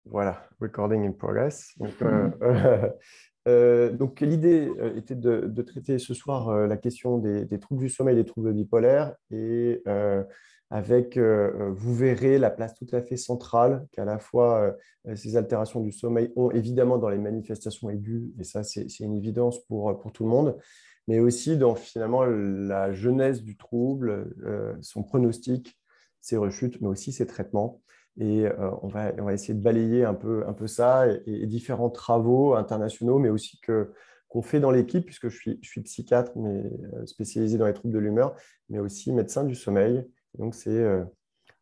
Voilà, recording in progress. Donc, l'idée était de traiter ce soir la question des troubles du sommeil, des troubles bipolaires, et vous verrez la place tout à fait centrale qu'à la fois ces altérations du sommeil ont évidemment dans les manifestations aiguës, et ça c'est une évidence pour tout le monde, mais aussi dans finalement la genèse du trouble, son pronostic, ses rechutes, mais aussi ses traitements. Et on va essayer de balayer un peu ça et différents travaux internationaux, mais aussi qu'on fait dans l'équipe, puisque je suis psychiatre, mais spécialisé dans les troubles de l'humeur, mais aussi médecin du sommeil. Donc, c'est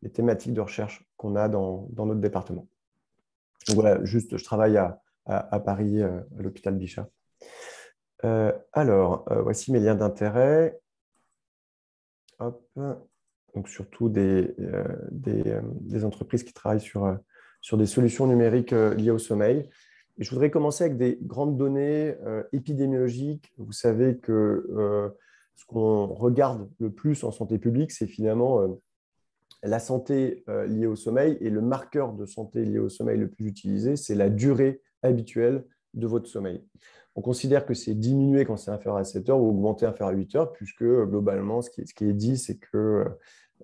les thématiques de recherche qu'on a dans notre département. Donc voilà, juste, je travaille à Paris, à l'hôpital Bichat. Voici mes liens d'intérêt. Hop. Donc surtout des entreprises qui travaillent sur des solutions numériques liées au sommeil. Et je voudrais commencer avec des grandes données épidémiologiques. Vous savez que ce qu'on regarde le plus en santé publique, c'est finalement la santé liée au sommeil. Et le marqueur de santé lié au sommeil le plus utilisé, c'est la durée habituelle de votre sommeil. On considère que c'est diminué quand c'est inférieur à 7 heures ou augmenté inférieur à 8 heures, puisque globalement, ce qui est dit, c'est que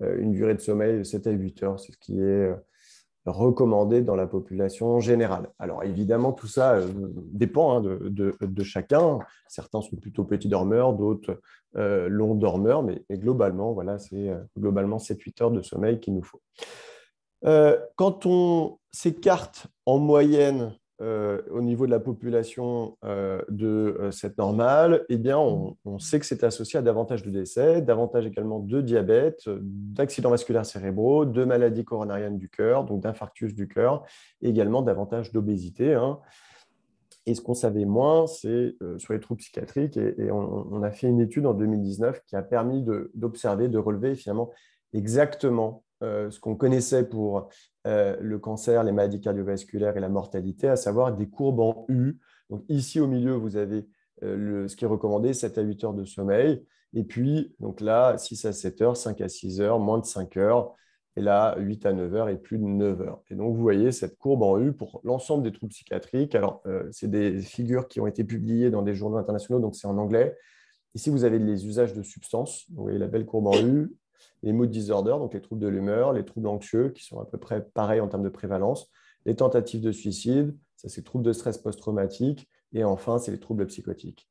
une durée de sommeil de 7 à 8 heures, c'est ce qui est recommandé dans la population générale. Alors évidemment, tout ça dépend de chacun. Certains sont plutôt petits dormeurs, d'autres longs dormeurs, mais globalement, voilà, c'est globalement 7-8 heures de sommeil qu'il nous faut. Quand on s'écarte en moyenne au niveau de la population de cette normale, eh bien, on sait que c'est associé à davantage de décès, davantage également de diabète, d'accidents vasculaires cérébraux, de maladies coronariennes du cœur, donc d'infarctus du cœur, et également davantage d'obésité. Et ce qu'on savait moins, c'est sur les troubles psychiatriques. Et on a fait une étude en 2019 qui a permis d'observer, de relever finalement exactement ce qu'on connaissait pour le cancer, les maladies cardiovasculaires et la mortalité, à savoir des courbes en U. Donc ici, au milieu, vous avez ce qui est recommandé, 7 à 8 heures de sommeil. Et puis, donc là, 6 à 7 heures, 5 à 6 heures, moins de 5 heures. Et là, 8 à 9 heures et plus de 9 heures. Et donc, vous voyez cette courbe en U pour l'ensemble des troubles psychiatriques. Alors, c'est des figures qui ont été publiées dans des journaux internationaux, donc c'est en anglais. Ici, vous avez les usages de substances. Vous voyez la belle courbe en U. Les mood disorders, donc les troubles de l'humeur, les troubles anxieux, qui sont à peu près pareils en termes de prévalence. Les tentatives de suicide, ça c'est les troubles de stress post-traumatique. Et enfin, c'est les troubles psychotiques.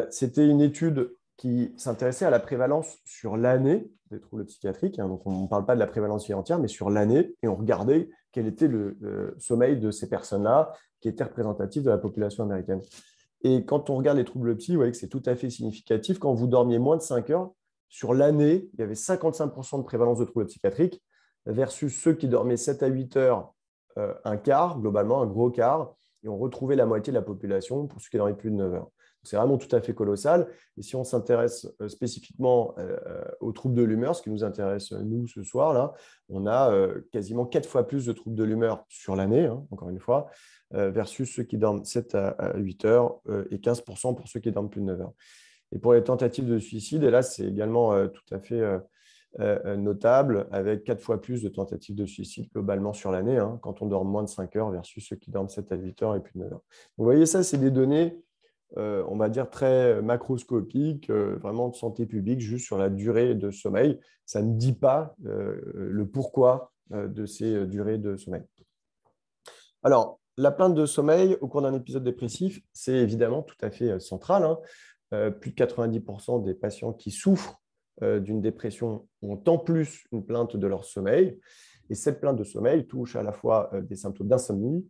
C'était une étude qui s'intéressait à la prévalence sur l'année des troubles psychiatriques. Donc, on ne parle pas de la prévalence vie entière, mais sur l'année. Et on regardait quel était le sommeil de ces personnes-là, qui étaient représentatifs de la population américaine. Et quand on regarde les troubles psy, vous voyez que c'est tout à fait significatif. Quand vous dormiez moins de 5 heures, sur l'année, il y avait 55% de prévalence de troubles psychiatriques versus ceux qui dormaient 7 à 8 heures, un quart, globalement, un gros quart. Et on retrouvait la moitié de la population pour ceux qui dormaient plus de 9 heures. C'est vraiment tout à fait colossal. Et si on s'intéresse spécifiquement aux troubles de l'humeur, ce qui nous intéresse, nous, ce soir, là, on a quasiment 4 fois plus de troubles de l'humeur sur l'année, encore une fois, versus ceux qui dorment 7 à 8 heures et 15% pour ceux qui dorment plus de 9 heures. Et pour les tentatives de suicide, et là, c'est également tout à fait notable, avec 4 fois plus de tentatives de suicide globalement sur l'année, quand on dort moins de 5 heures versus ceux qui dorment 7 à 8 heures et plus de 9 heures. Vous voyez, ça, c'est des données on va dire, très macroscopique, vraiment de santé publique, juste sur la durée de sommeil. Ça ne dit pas le pourquoi de ces durées de sommeil. Alors, la plainte de sommeil au cours d'un épisode dépressif, c'est évidemment tout à fait central. Plus de 90% des patients qui souffrent d'une dépression ont en plus une plainte de leur sommeil. Et cette plainte de sommeil touche à la fois des symptômes d'insomnie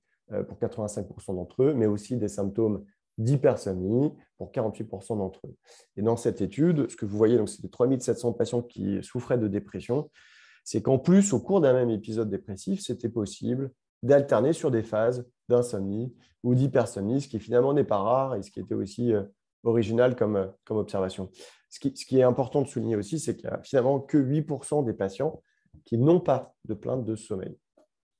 pour 85% d'entre eux, mais aussi des symptômes d'hypersomnie pour 48% d'entre eux. Et dans cette étude, ce que vous voyez, c'était 3700 patients qui souffraient de dépression, c'est qu'en plus, au cours d'un même épisode dépressif, c'était possible d'alterner sur des phases d'insomnie ou d'hypersomnie, ce qui finalement n'est pas rare et ce qui était aussi original comme observation. Ce qui est important de souligner aussi, c'est qu'il n'y a finalement que 8% des patients qui n'ont pas de plainte de sommeil.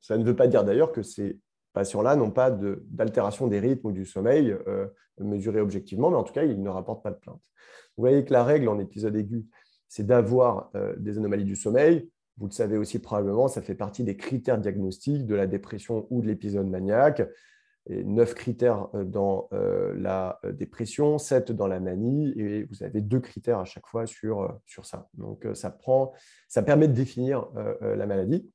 Ça ne veut pas dire d'ailleurs que ces patients-là n'ont pas d'altération des rythmes ou du sommeil mesuré objectivement, mais en tout cas, ils ne rapportent pas de plainte. Vous voyez que la règle en épisode aigu, c'est d'avoir des anomalies du sommeil. Vous le savez aussi probablement, ça fait partie des critères diagnostiques de la dépression ou de l'épisode maniaque. Et 9 critères dans la dépression, 7 dans la manie, et vous avez 2 critères à chaque fois sur ça. Donc, ça permet de définir la maladie.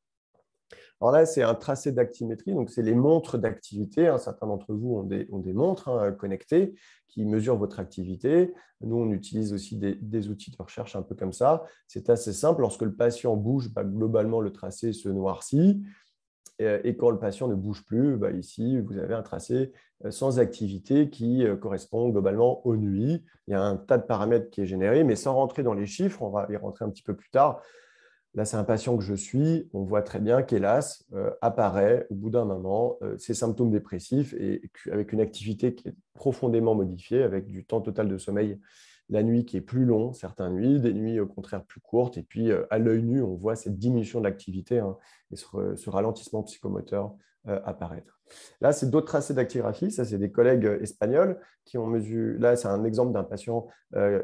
Alors là, c'est un tracé d'actimétrie, donc c'est les montres d'activité. Certains d'entre vous ont des montres connectées qui mesurent votre activité. Nous, on utilise aussi des outils de recherche un peu comme ça. C'est assez simple. Lorsque le patient bouge, globalement, le tracé se noircit. Et quand le patient ne bouge plus, ici, vous avez un tracé sans activité qui correspond globalement aux nuits. Il y a un tas de paramètres qui est généré, mais sans rentrer dans les chiffres, on va y rentrer un petit peu plus tard. Là, c'est un patient que je suis. On voit très bien qu'hélas, apparaît au bout d'un moment ces symptômes dépressifs et avec une activité qui est profondément modifiée, avec du temps total de sommeil la nuit qui est plus long, certaines nuits, des nuits au contraire plus courtes. Et puis, à l'œil nu, on voit cette diminution de l'activité et ce ralentissement psychomoteur apparaître. Là, c'est d'autres tracés d'actigraphie. Ça, c'est des collègues espagnols qui ont mesuré. Là, c'est un exemple d'un patient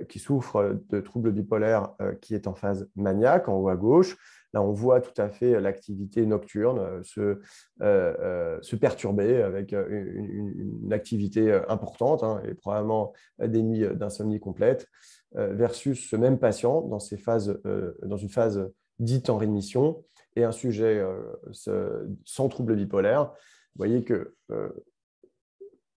qui souffre de troubles bipolaires qui est en phase maniaque, en haut à gauche. Là, on voit tout à fait l'activité nocturne se perturber avec une activité importante et probablement des nuits d'insomnie complète versus ce même patient dans une phase dite en rémission et un sujet sans trouble bipolaire. Vous voyez que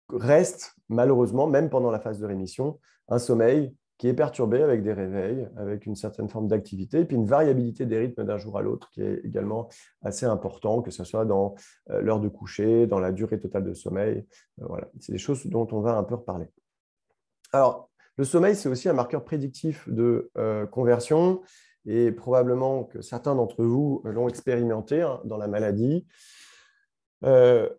reste malheureusement, même pendant la phase de rémission, un sommeil qui est perturbé avec des réveils, avec une certaine forme d'activité, et puis une variabilité des rythmes d'un jour à l'autre qui est également assez important, que ce soit dans l'heure de coucher, dans la durée totale de sommeil. Voilà. C'est des choses dont on va un peu reparler. Alors, le sommeil, c'est aussi un marqueur prédictif de conversion, et probablement que certains d'entre vous l'ont expérimenté dans la maladie. Il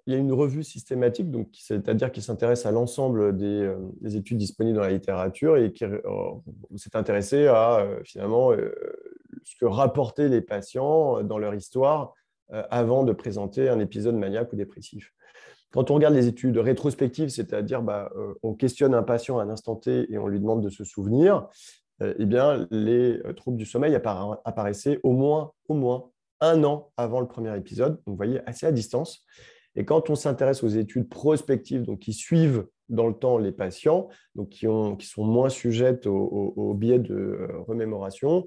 y a une revue systématique, c'est-à-dire qui s'intéresse à l'ensemble des études disponibles dans la littérature et qui s'est intéressée à finalement ce que rapportaient les patients dans leur histoire avant de présenter un épisode maniaque ou dépressif. Quand on regarde les études rétrospectives, c'est-à-dire on questionne un patient à un instant T et on lui demande de se souvenir, eh bien, les troubles du sommeil apparaissaient au moins 1 an avant le premier épisode, donc vous voyez, assez à distance. Et quand on s'intéresse aux études prospectives, donc qui suivent dans le temps les patients, donc qui sont moins sujettes au biais de remémoration,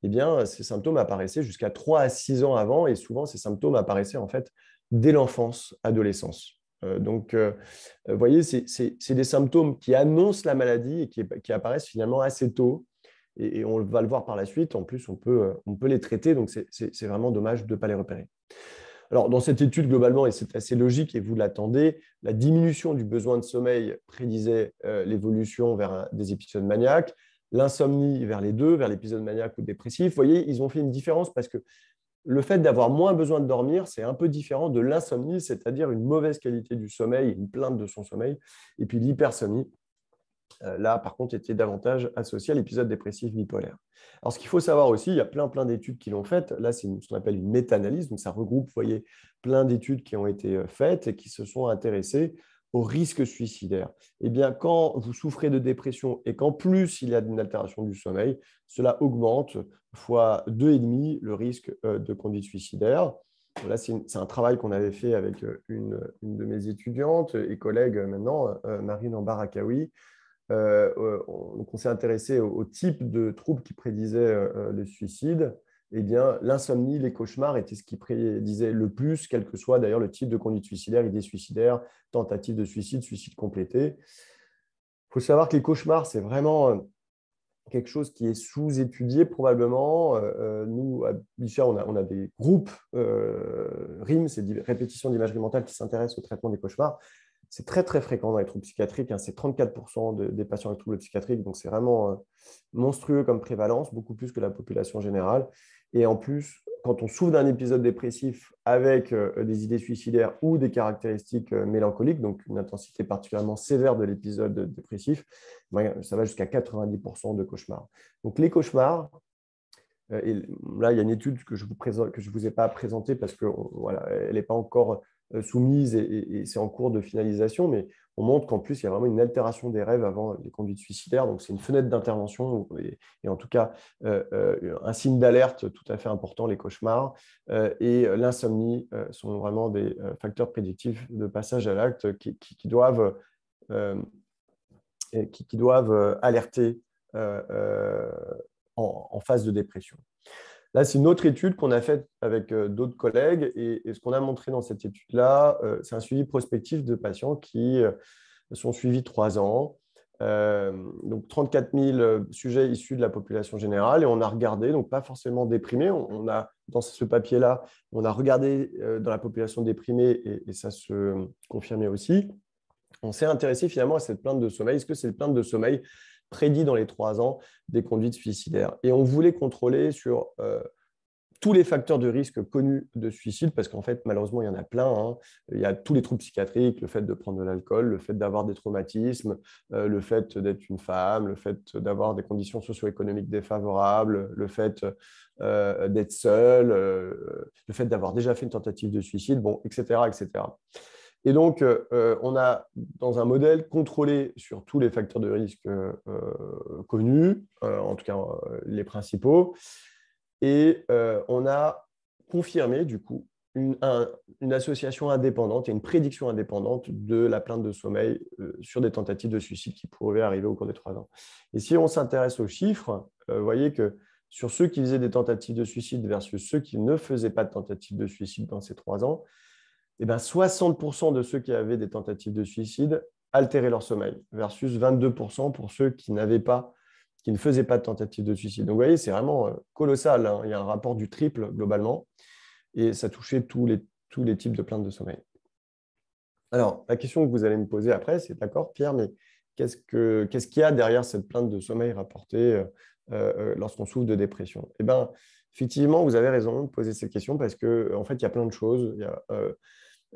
eh bien, ces symptômes apparaissaient jusqu'à 3 à 6 ans avant, et souvent ces symptômes apparaissaient en fait dès l'enfance, adolescence. Donc, vous voyez, c'est des symptômes qui annoncent la maladie et qui apparaissent finalement assez tôt. Et on va le voir par la suite. En plus, on peut les traiter. Donc, c'est vraiment dommage de ne pas les repérer. Alors, dans cette étude, globalement, et c'est assez logique, et vous l'attendez, la diminution du besoin de sommeil prédisait l'évolution vers des épisodes maniaques, l'insomnie vers les deux, vers l'épisode maniaque ou dépressif. Vous voyez, ils ont fait une différence parce que le fait d'avoir moins besoin de dormir, c'est un peu différent de l'insomnie, c'est-à-dire une mauvaise qualité du sommeil, une plainte de son sommeil, et puis l'hypersomnie. Là, par contre, était davantage associé à l'épisode dépressif bipolaire. Alors, ce qu'il faut savoir aussi, il y a plein d'études qui l'ont fait. Là, c'est ce qu'on appelle une méta-analyse. Donc, ça regroupe, vous voyez, plein d'études qui ont été faites et qui se sont intéressées au risque suicidaire. Eh bien, quand vous souffrez de dépression et qu'en plus, il y a une altération du sommeil, cela augmente fois 2,5 le risque de conduite suicidaire. Là, c'est un travail qu'on avait fait avec une de mes étudiantes et collègues maintenant, Marine Ambarakawi. Donc on s'est intéressé au type de troubles qui prédisaient le suicide. Eh bien, l'insomnie, les cauchemars étaient ce qui prédisait le plus, quel que soit d'ailleurs le type de conduite suicidaire, idée suicidaire, tentative de suicide, suicide complété. Il faut savoir que les cauchemars, c'est vraiment quelque chose qui est sous-étudié probablement. Nous, à Bichat, on a des groupes RIM, c'est répétition d'imagerie mentale, qui s'intéressent au traitement des cauchemars. C'est très, très fréquent dans les troubles psychiatriques. C'est 34% des patients avec troubles psychiatriques. Donc, c'est vraiment monstrueux comme prévalence, beaucoup plus que la population générale. Et en plus, quand on souffre d'un épisode dépressif avec des idées suicidaires ou des caractéristiques mélancoliques, donc une intensité particulièrement sévère de l'épisode dépressif, ça va jusqu'à 90% de cauchemars. Donc, les cauchemars, Et là, il y a une étude que je vous ai pas présentée parce que voilà, elle n'est pas encore soumise et c'est en cours de finalisation, mais on montre qu'en plus, il y a vraiment une altération des rêves avant les conduites suicidaires. Donc, c'est une fenêtre d'intervention et en tout cas, un signe d'alerte tout à fait important, les cauchemars et l'insomnie sont vraiment des facteurs prédictifs de passage à l'acte qui doivent, alerter en phase de dépression. Là, c'est une autre étude qu'on a faite avec d'autres collègues et ce qu'on a montré dans cette étude-là, c'est un suivi prospectif de patients qui sont suivis 3 ans. Donc 34 000 sujets issus de la population générale et on a regardé, donc pas forcément déprimés, on a, dans ce papier-là, on a regardé dans la population déprimée et ça se confirmait aussi. On s'est intéressé finalement à cette plainte de sommeil. Est-ce que c'est une plainte de sommeil prédit dans les 3 ans des conduites suicidaires? Et on voulait contrôler sur tous les facteurs de risque connus de suicide, parce qu'en fait, malheureusement, il y en a plein. Hein. Il y a tous les troubles psychiatriques, le fait de prendre de l'alcool, le fait d'avoir des traumatismes, le fait d'être une femme, le fait d'avoir des conditions socio-économiques défavorables, le fait d'être seul, le fait d'avoir déjà fait une tentative de suicide, bon, etc., etc. Et donc, on a, dans un modèle, contrôlé sur tous les facteurs de risque connus, en tout cas les principaux, et on a confirmé, du coup, une association indépendante et une prédiction indépendante de la plainte de sommeil sur des tentatives de suicide qui pourraient arriver au cours des 3 ans. Et si on s'intéresse aux chiffres, vous voyez que sur ceux qui faisaient des tentatives de suicide versus ceux qui ne faisaient pas de tentatives de suicide dans ces 3 ans, eh bien, 60% de ceux qui avaient des tentatives de suicide altéraient leur sommeil, versus 22% pour ceux qui ne faisaient pas de tentative de suicide. Donc, vous voyez, c'est vraiment colossal. Hein. Il y a un rapport du triple globalement, et ça touchait tous les types de plaintes de sommeil. Alors, la question que vous allez me poser après, c'est d'accord, Pierre, mais qu'est-ce qu'il y a derrière cette plainte de sommeil rapportée lorsqu'on souffre de dépression? Eh bien, effectivement, vous avez raison de poser cette question parce qu'en fait, il y a plein de choses. Il y a,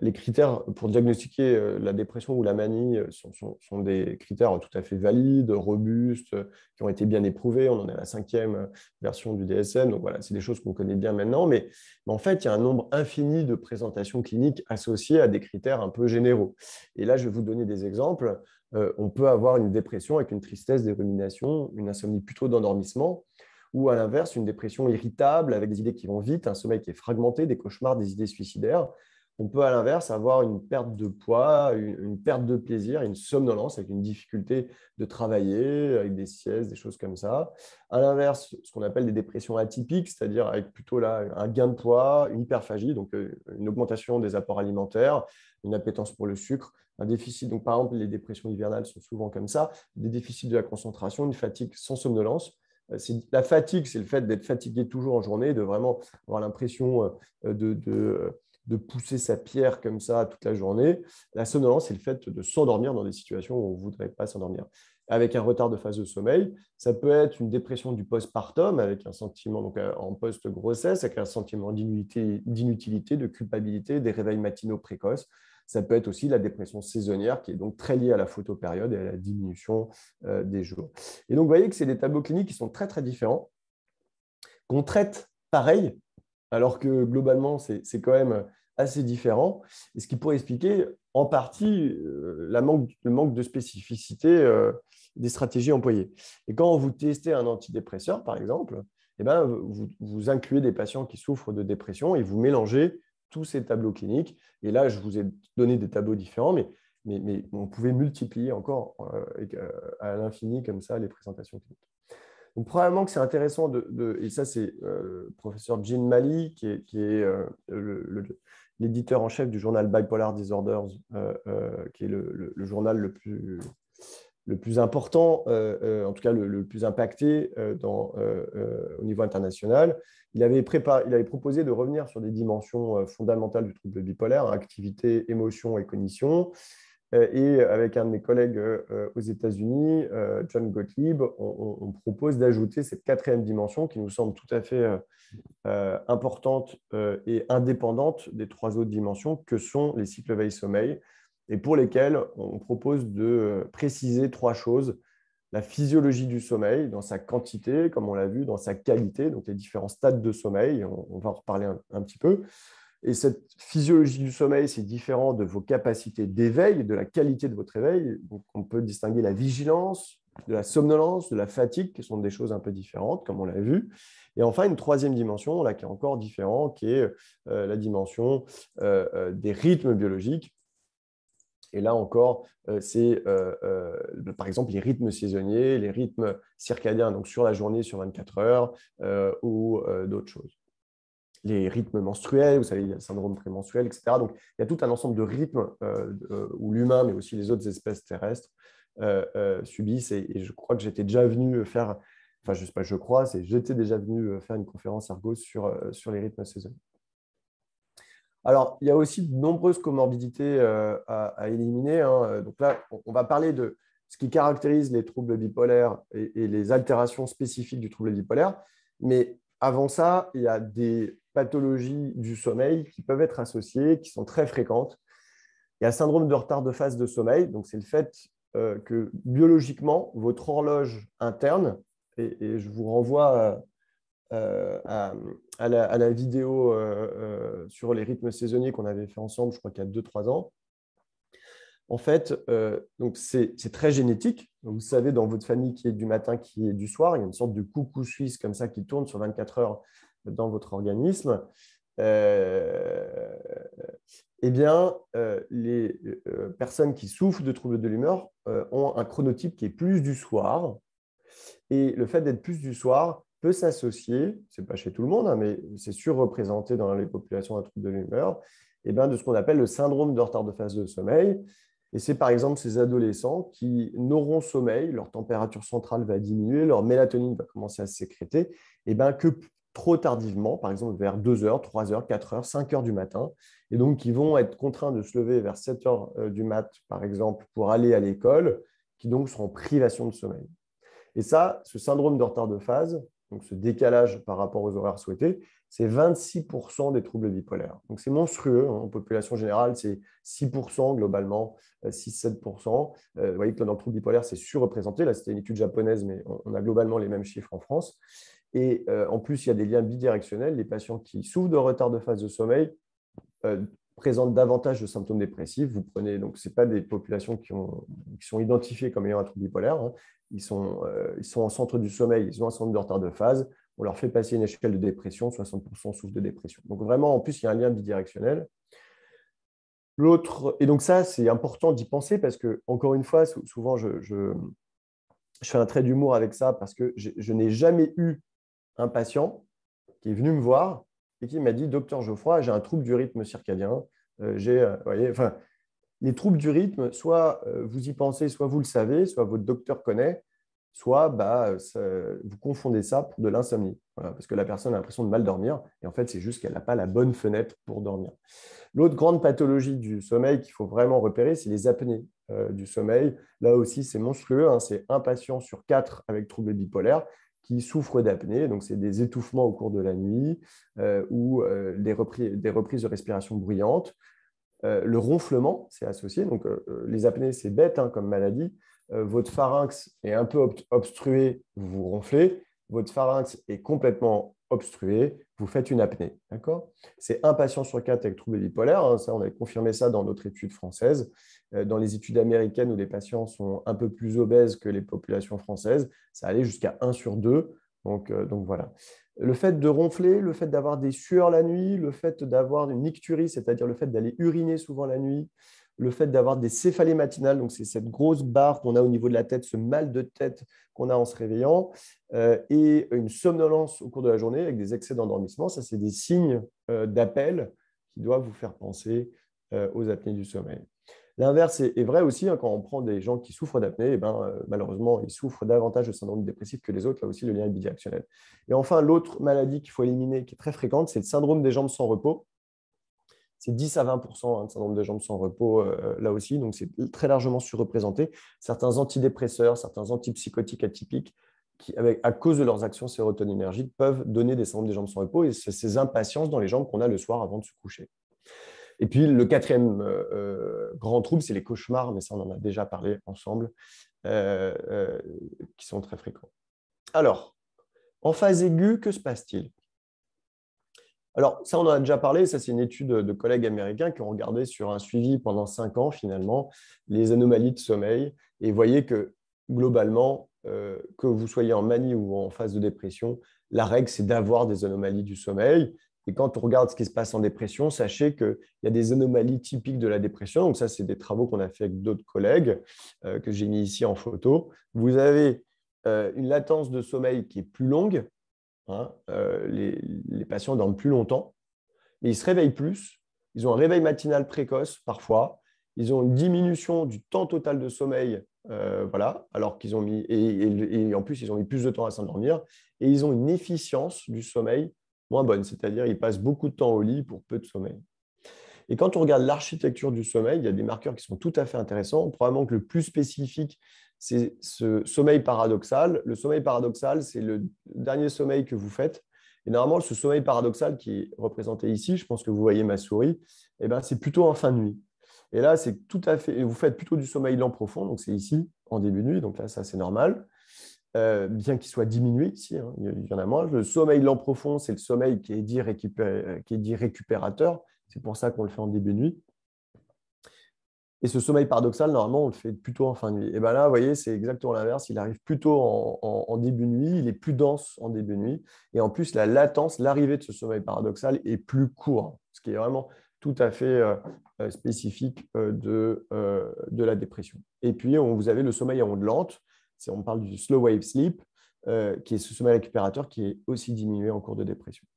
les critères pour diagnostiquer la dépression ou la manie sont des critères tout à fait valides, robustes, qui ont été bien éprouvés. On en est à la 5e version du DSM. Donc voilà, c'est des choses qu'on connaît bien maintenant. Mais en fait, il y a un nombre infini de présentations cliniques associées à des critères un peu généraux. Et là, je vais vous donner des exemples. On peut avoir une dépression avec une tristesse, des ruminations, une insomnie plutôt d'endormissement, ou à l'inverse, une dépression irritable avec des idées qui vont vite, un sommeil qui est fragmenté, des cauchemars, des idées suicidaires. On peut à l'inverse avoir une perte de poids, une perte de plaisir, une somnolence avec une difficulté de travailler, avec des siestes, des choses comme ça. À l'inverse, ce qu'on appelle des dépressions atypiques, c'est-à-dire avec plutôt là un gain de poids, une hyperphagie, donc une augmentation des apports alimentaires, une appétence pour le sucre, un déficit. Donc par exemple, les dépressions hivernales sont souvent comme ça, des déficits de la concentration, une fatigue sans somnolence. La fatigue, c'est le fait d'être fatigué toujours en journée, de vraiment avoir l'impression de pousser sa pierre comme ça toute la journée. La somnolence, c'est le fait de s'endormir dans des situations où on ne voudrait pas s'endormir. Avec un retard de phase de sommeil, ça peut être une dépression du postpartum avec un sentiment, donc en post-grossesse, avec un sentiment d'inutilité, de culpabilité, des réveils matinaux précoces. Ça peut être aussi la dépression saisonnière qui est donc très liée à la photopériode et à la diminution des jours. Et donc, vous voyez que c'est des tableaux cliniques qui sont très, très différents, qu'on traite pareil, alors que globalement, c'est quand même assez différent. Et ce qui pourrait expliquer en partie le manque de spécificité des stratégies employées. Et quand vous testez un antidépresseur, par exemple, eh ben, vous incluez des patients qui souffrent de dépression et vous mélangez tous ces tableaux cliniques. Et là, je vous ai donné des tableaux différents, mais on pouvait multiplier encore à l'infini comme ça les présentations cliniques. Donc, probablement que c'est intéressant et ça, c'est le professeur Jean Malley, qui est l'éditeur en chef du journal Bipolar Disorders, qui est le journal le plus important, en tout cas le plus impacté au niveau international. Il avait proposé de revenir sur des dimensions fondamentales du trouble bipolaire, activité, émotion et cognition. Et avec un de mes collègues aux États-Unis, John Gottlieb, on propose d'ajouter cette 4e dimension qui nous semble tout à fait importante et indépendante des 3 autres dimensions que sont les cycles veille-sommeil et pour lesquels on propose de préciser 3 choses. la physiologie du sommeil, dans sa quantité, comme on l'a vu, dans sa qualité, donc les différents stades de sommeil, on va en reparler un petit peu. Et cette physiologie du sommeil, c'est différent de vos capacités d'éveil, de la qualité de votre éveil. Donc, on peut distinguer la vigilance, de la somnolence, de la fatigue, qui sont des choses un peu différentes, comme on l'a vu. Et enfin, une troisième dimension, là, qui est encore différente, qui est la dimension des rythmes biologiques. Et là encore, c'est par exemple les rythmes saisonniers, les rythmes circadiens, donc sur la journée, sur 24 heures, ou d'autres choses. Les rythmes menstruels, vous savez, il y a le syndrome prémenstruel, etc. Donc, il y a tout un ensemble de rythmes où l'humain, mais aussi les autres espèces terrestres, subissent. Et je crois que j'étais déjà venu faire, enfin, je ne sais pas, je crois, j'étais déjà venu faire une conférence ergo sur les rythmes saisonniers. Alors, il y a aussi de nombreuses comorbidités à éliminer, hein. Donc là, on va parler de ce qui caractérise les troubles bipolaires et les altérations spécifiques du trouble bipolaire. Mais avant ça, il y a des pathologies du sommeil qui peuvent être associées, qui sont très fréquentes. Il y a le syndrome de retard de phase de sommeil. Donc, c'est le fait que biologiquement, votre horloge interne, et je vous renvoie à la vidéo sur les rythmes saisonniers qu'on avait fait ensemble, je crois qu'il y a 2-3 ans. En fait, donc c'est très génétique. Vous savez, dans votre famille qui est du matin, qui est du soir, il y a une sorte de coucou suisse comme ça qui tourne sur 24 heures dans votre organisme. Eh bien, les personnes qui souffrent de troubles de l'humeur ont un chronotype qui est plus du soir. Et le fait d'être plus du soir peut s'associer, ce n'est pas chez tout le monde, hein, mais c'est surreprésenté dans les populations à troubles de l'humeur, de ce qu'on appelle le syndrome de retard de phase de sommeil. Et c'est par exemple ces adolescents qui n'auront sommeil, leur température centrale va diminuer, leur mélatonine va commencer à se sécréter, que trop tardivement, par exemple vers 2 heures, 3 heures, 4 heures, 5 heures du matin, et donc qui vont être contraints de se lever vers 7 heures du mat, par exemple, pour aller à l'école, qui donc seront en privation de sommeil. Et ça, ce syndrome de retard de phase, donc ce décalage par rapport aux horaires souhaités, c'est 26% des troubles bipolaires. Donc c'est monstrueux, hein. En population générale, c'est 6% globalement, 6-7%. Vous voyez que dans le trouble bipolaire, c'est surreprésenté. Là, c'était une étude japonaise, mais on a globalement les mêmes chiffres en France. Et en plus, il y a des liens bidirectionnels. Les patients qui souffrent de retard de phase de sommeil présentent davantage de symptômes dépressifs. Vous prenez, donc ce n'est pas des populations qui sont identifiées comme ayant un trouble bipolaire, hein. Ils sont en centre du sommeil, ils ont un centre de retard de phase. On leur fait passer une échelle de dépression, 60% souffrent de dépression. Donc vraiment, en plus, il y a un lien bidirectionnel. Et donc ça, c'est important d'y penser parce que, encore une fois, souvent, je fais un trait d'humour avec ça parce que je n'ai jamais eu un patient qui est venu me voir et qui m'a dit « Docteur Geoffroy, j'ai un trouble du rythme circadien. Les troubles du rythme, soit vous y pensez, soit vous le savez, soit votre docteur connaît, soit vous confondez ça pour de l'insomnie. Voilà, parce que la personne a l'impression de mal dormir, et en fait, c'est juste qu'elle n'a pas la bonne fenêtre pour dormir. L'autre grande pathologie du sommeil qu'il faut vraiment repérer, c'est les apnées du sommeil. Là aussi, c'est monstrueux, hein, c'est un patient sur 4 avec troubles bipolaires qui souffrent d'apnée. Donc, c'est des étouffements au cours de la nuit ou des reprises de respiration bruyantes. Le ronflement, c'est associé. Donc, les apnées, c'est bête hein, comme maladie. Votre pharynx est un peu obstrué, vous ronflez. Votre pharynx est complètement obstrué, vous faites une apnée. D'accord ? C'est un patient sur 4 avec trouble bipolaire. Hein, ça, on avait confirmé ça dans notre étude française. Dans les études américaines où les patients sont un peu plus obèses que les populations françaises, ça allait jusqu'à 1 sur 2. Donc voilà. Le fait de ronfler, le fait d'avoir des sueurs la nuit, le fait d'avoir une icturie, c'est-à-dire le fait d'aller uriner souvent la nuit, le fait d'avoir des céphalées matinales, donc c'est cette grosse barre qu'on a au niveau de la tête, ce mal de tête qu'on a en se réveillant, et une somnolence au cours de la journée avec des excès d'endormissement, ça c'est des signes d'appel qui doivent vous faire penser aux apnées du sommeil. L'inverse est vrai aussi, hein, quand on prend des gens qui souffrent d'apnée, malheureusement, ils souffrent davantage de syndrome dépressif que les autres. Là aussi, le lien est bidirectionnel. Et enfin, l'autre maladie qu'il faut éliminer, qui est très fréquente, c'est le syndrome des jambes sans repos. C'est 10 à 20% hein, de syndrome des jambes sans repos, là aussi, donc c'est très largement surreprésenté. Certains antidépresseurs, certains antipsychotiques atypiques, à cause de leurs actions sérotoninergiques, peuvent donner des syndromes des jambes sans repos, et c'est ces impatiences dans les jambes qu'on a le soir avant de se coucher. Et puis, le quatrième grand trouble, c'est les cauchemars, mais ça, on en a déjà parlé ensemble. qui sont très fréquents. Alors, en phase aiguë, que se passe-t-il? Alors, ça, on en a déjà parlé. Ça, c'est une étude de collègues américains qui ont regardé sur un suivi pendant 5 ans, finalement, les anomalies de sommeil. Et vous voyez que, globalement, que vous soyez en manie ou en phase de dépression, la règle, c'est d'avoir des anomalies du sommeil. Et quand on regarde ce qui se passe en dépression, sachez qu'il y a des anomalies typiques de la dépression. Donc, ça, c'est des travaux qu'on a fait avec d'autres collègues que j'ai mis ici en photo. Vous avez une latence de sommeil qui est plus longue. Hein, les patients dorment plus longtemps, mais ils se réveillent plus. Ils ont un réveil matinal précoce parfois. Ils ont une diminution du temps total de sommeil, voilà, alors qu'ils ont mis et en plus ils ont mis plus de temps à s'endormir. Et ils ont une efficience du sommeil moins bonne, c'est-à-dire ils passent beaucoup de temps au lit pour peu de sommeil. Et quand on regarde l'architecture du sommeil, il y a des marqueurs qui sont tout à fait intéressants. Probablement que le plus spécifique, c'est ce sommeil paradoxal. Le sommeil paradoxal, c'est le dernier sommeil que vous faites. Et normalement, ce sommeil paradoxal qui est représenté ici, je pense que vous voyez ma souris, eh ben, c'est plutôt en fin de nuit. Et là, c'est tout à fait. Vous faites plutôt du sommeil lent profond, donc c'est ici, en début de nuit. Donc là, ça, c'est normal. Bien qu'il soit diminué ici, hein, il y en a moins. Le sommeil lent profond, c'est le sommeil qui est dit récupérateur. C'est pour ça qu'on le fait en début de nuit. Et ce sommeil paradoxal, normalement, on le fait plutôt en fin de nuit. Et bien là, vous voyez, c'est exactement l'inverse. Il arrive plutôt en début de nuit, il est plus dense en début de nuit. Et en plus, la latence, l'arrivée de ce sommeil paradoxal est plus court, ce qui est vraiment tout à fait spécifique de la dépression. Et puis, vous avez le sommeil à ondes lentes. On parle du slow wave sleep, qui est ce sommeil récupérateur qui est aussi diminué en cours de dépression.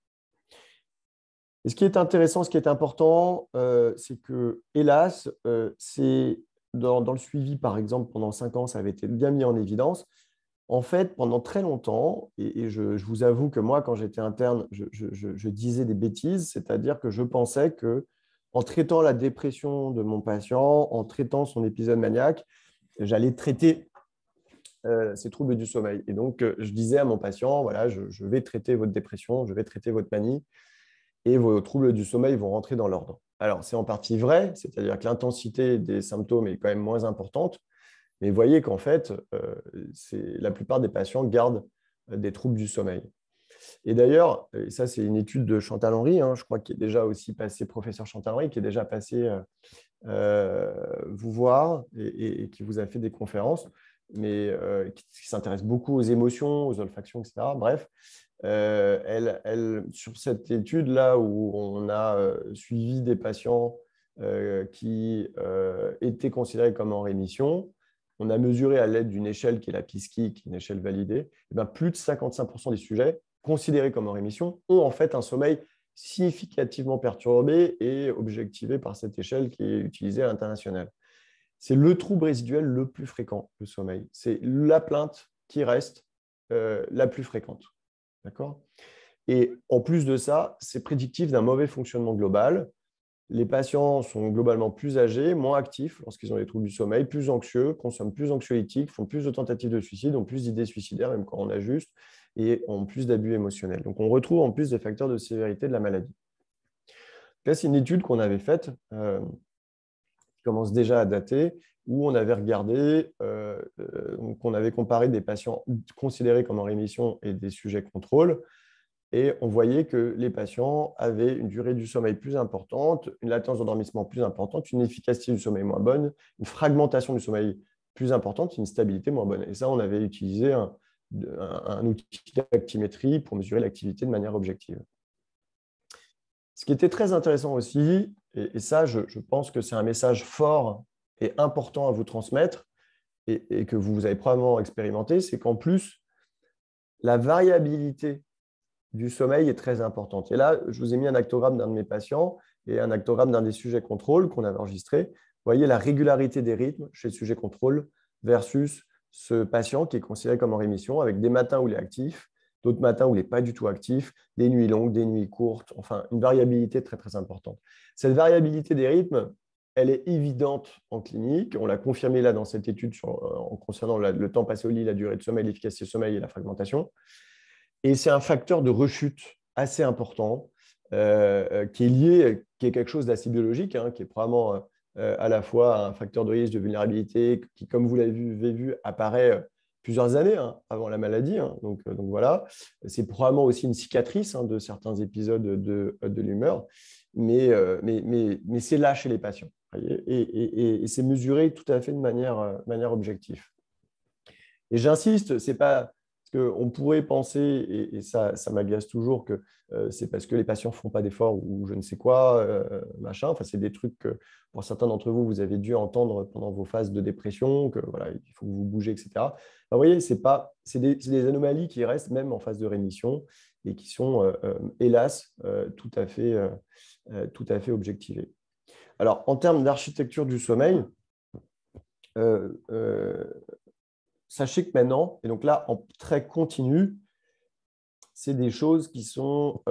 Et ce qui est intéressant, ce qui est important, c'est que, hélas, c'est dans le suivi, par exemple, pendant 5 ans, ça avait été bien mis en évidence. En fait, pendant très longtemps, et je vous avoue que moi, quand j'étais interne, je disais des bêtises, c'est-à-dire que je pensais que en traitant la dépression de mon patient, en traitant son épisode maniaque, j'allais traiter ces troubles du sommeil. Et donc, je disais à mon patient, voilà, je vais traiter votre dépression, je vais traiter votre manie, et vos troubles du sommeil vont rentrer dans l'ordre. Alors, c'est en partie vrai, c'est-à-dire que l'intensité des symptômes est quand même moins importante, mais vous voyez qu'en fait, la plupart des patients gardent des troubles du sommeil. Et d'ailleurs, et ça c'est une étude de Chantal Henry, hein, je crois qui est déjà aussi passé, professeur Chantal Henry, qui est déjà passé vous voir et qui vous a fait des conférences, mais qui s'intéresse beaucoup aux émotions, aux olfactions, etc. Bref, sur cette étude-là où on a suivi des patients qui étaient considérés comme en rémission, on a mesuré à l'aide d'une échelle qui est la PISCI, qui est une échelle validée, et bien plus de 55% des sujets considérés comme en rémission ont en fait un sommeil significativement perturbé et objectivé par cette échelle qui est utilisée à l'international. C'est le trouble résiduel le plus fréquent, le sommeil. C'est la plainte qui reste la plus fréquente. D'accord ? Et en plus de ça, c'est prédictif d'un mauvais fonctionnement global. Les patients sont globalement plus âgés, moins actifs lorsqu'ils ont des troubles du sommeil, plus anxieux, consomment plus d'anxiolytiques, font plus de tentatives de suicide, ont plus d'idées suicidaires, même quand on ajuste, et ont plus d'abus émotionnels. Donc, on retrouve en plus des facteurs de sévérité de la maladie. Là, c'est une étude qu'on avait faite, qui commence déjà à dater, où on avait regardé, donc on avait comparé des patients considérés comme en rémission et des sujets contrôle. Et on voyait que les patients avaient une durée du sommeil plus importante, une latence d'endormissement plus importante, une efficacité du sommeil moins bonne, une fragmentation du sommeil plus importante, une stabilité moins bonne. Et ça, on avait utilisé un outil d'actimétrie pour mesurer l'activité de manière objective. Ce qui était très intéressant aussi, et ça, je pense que c'est un message fort et important à vous transmettre, et que vous avez probablement expérimenté, c'est qu'en plus, la variabilité du sommeil est très importante. Et là, je vous ai mis un actogramme d'un de mes patients et un actogramme d'un des sujets contrôle qu'on avait enregistré. Vous voyez la régularité des rythmes chez le sujet contrôle versus ce patient qui est considéré comme en rémission, avec des matins où il est actif, d'autres matins où il n'est pas du tout actif, des nuits longues, des nuits courtes, enfin une variabilité très, très importante. Cette variabilité des rythmes, elle est évidente en clinique. On l'a confirmé là dans cette étude en concernant le temps passé au lit, la durée de sommeil, l'efficacité du sommeil et la fragmentation. Et c'est un facteur de rechute assez important qui est lié, qui est quelque chose d'assez biologique, hein, qui est probablement à la fois un facteur de risque de vulnérabilité qui, comme vous l'avez vu, apparaît plusieurs années avant la maladie. Donc voilà, c'est probablement aussi une cicatrice de certains épisodes de l'humeur, mais c'est là chez les patients. Et c'est mesuré tout à fait de manière objective. Et j'insiste, c'est pas parce qu'on pourrait penser, et ça m'agace toujours, que c'est parce que les patients ne font pas d'efforts ou je ne sais quoi, machin. Enfin, c'est des trucs que pour certains d'entre vous, vous avez dû entendre pendant vos phases de dépression, que voilà, il faut que vous bougez, etc. Vous voyez, c'est des anomalies qui restent même en phase de rémission et qui sont, hélas, tout à fait objectivées. Alors, en termes d'architecture du sommeil, euh, euh, sachez que maintenant, et donc là, en très continu, c'est des choses qui sont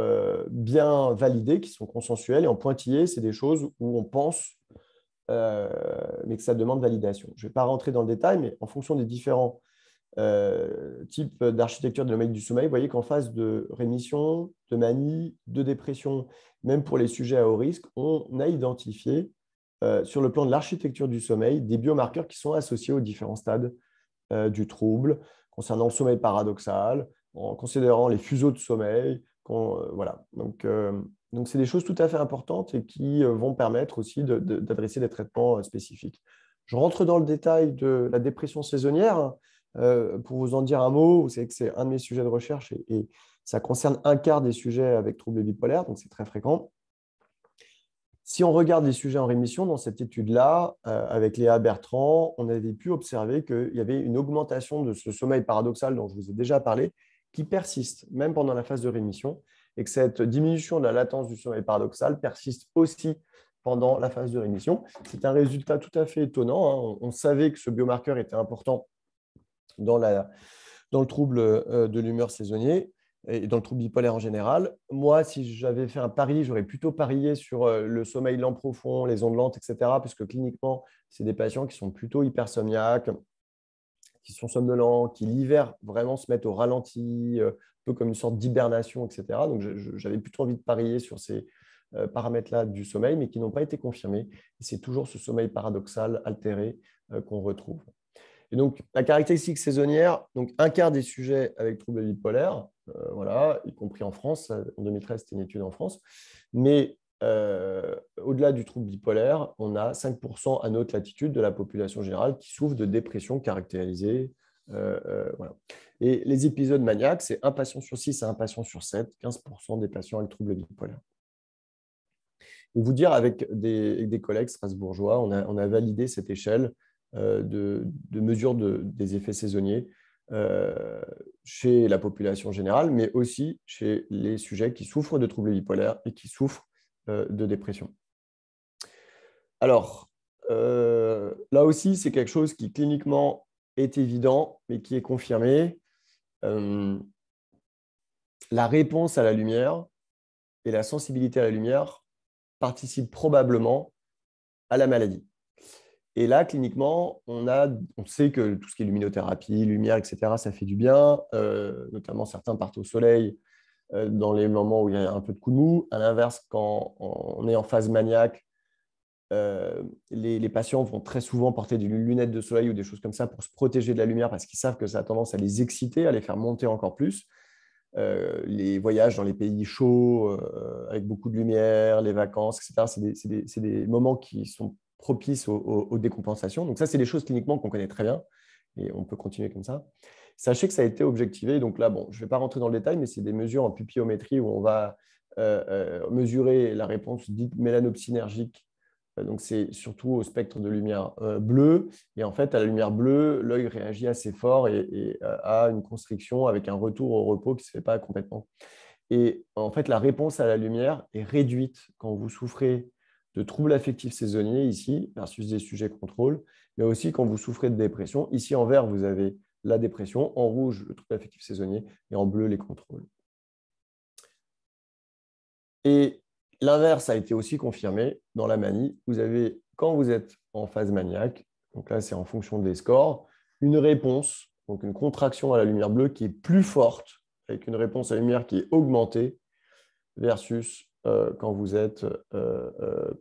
bien validées, qui sont consensuelles, et en pointillé, c'est des choses où on pense, mais que ça demande validation. Je ne vais pas rentrer dans le détail, mais en fonction des différents types d'architecture de l'anomalie du sommeil, vous voyez qu'en phase de rémission, de manie, de dépression, même pour les sujets à haut risque, on a identifié sur le plan de l'architecture du sommeil des biomarqueurs qui sont associés aux différents stades du trouble, concernant le sommeil paradoxal, en considérant les fuseaux de sommeil. Voilà. Donc, c'est des choses tout à fait importantes et qui vont permettre aussi d'adresser des traitements spécifiques. Je rentre dans le détail de la dépression saisonnière. Pour vous en dire un mot, vous savez que c'est un de mes sujets de recherche et ça concerne un quart des sujets avec troubles bipolaires, donc c'est très fréquent. Si on regarde les sujets en rémission, dans cette étude-là, avec Léa Bertrand, on avait pu observer qu'il y avait une augmentation de ce sommeil paradoxal dont je vous ai déjà parlé, qui persiste même pendant la phase de rémission, et que cette diminution de la latence du sommeil paradoxal persiste aussi pendant la phase de rémission. C'est un résultat tout à fait étonnant. On savait que ce biomarqueur était important dans le trouble de l'humeur saisonnier et dans le trouble bipolaire en général. Moi, si j'avais fait un pari, j'aurais plutôt parié sur le sommeil lent profond, les ondes lentes, etc., puisque cliniquement, c'est des patients qui sont plutôt hypersomniaques, qui sont somnolents, qui l'hiver vraiment se mettent au ralenti, un peu comme une sorte d'hibernation, etc. Donc, j'avais plutôt envie de parier sur ces paramètres-là du sommeil, mais qui n'ont pas été confirmés. Et c'est toujours ce sommeil paradoxal altéré qu'on retrouve. Et donc, la caractéristique saisonnière, donc un quart des sujets avec troubles bipolaires, voilà, y compris en France, en 2013, c'était une étude en France, mais au-delà du trouble bipolaire, on a 5% à notre latitude de la population générale qui souffre de dépression caractérisée. Voilà. Et les épisodes maniaques, c'est un patient sur 6 à un patient sur 7, 15% des patients avec troubles bipolaires. Et vous dire, avec des collègues strasbourgeois, on a validé cette échelle de mesure des effets saisonniers chez la population générale, mais aussi chez les sujets qui souffrent de troubles bipolaires et qui souffrent de dépression. Alors, là aussi, c'est quelque chose qui cliniquement est évident, mais qui est confirmé. La réponse à la lumière et la sensibilité à la lumière participent probablement à la maladie. Et là, cliniquement, on sait que tout ce qui est luminothérapie, lumière, etc., ça fait du bien. Notamment, certains partent au soleil dans les moments où il y a un peu de coup de mou. À l'inverse, quand on est en phase maniaque, les patients vont très souvent porter des lunettes de soleil ou des choses comme ça pour se protéger de la lumière parce qu'ils savent que ça a tendance à les exciter, à les faire monter encore plus. Les voyages dans les pays chauds, avec beaucoup de lumière, les vacances, etc., c'est des moments qui sont propices aux décompensations. Donc ça, c'est des choses cliniquement qu'on connaît très bien et on peut continuer comme ça. Sachez que ça a été objectivé. Donc là, bon, je ne vais pas rentrer dans le détail, mais c'est des mesures en pupillométrie où on va mesurer la réponse dite mélanopsynergique. Donc c'est surtout au spectre de lumière bleue. Et en fait, à la lumière bleue, l'œil réagit assez fort et a une constriction avec un retour au repos qui ne se fait pas complètement. Et en fait, la réponse à la lumière est réduite quand vous souffrez de troubles affectifs saisonniers, ici, versus des sujets contrôle, mais aussi quand vous souffrez de dépression. Ici, en vert, vous avez la dépression, en rouge, le trouble affectif saisonnier, et en bleu, les contrôles. Et l'inverse a été aussi confirmé dans la manie. Vous avez, quand vous êtes en phase maniaque, donc là, c'est en fonction des scores, une réponse, donc une contraction à la lumière bleue qui est plus forte, avec une réponse à la lumière qui est augmentée, versus quand vous êtes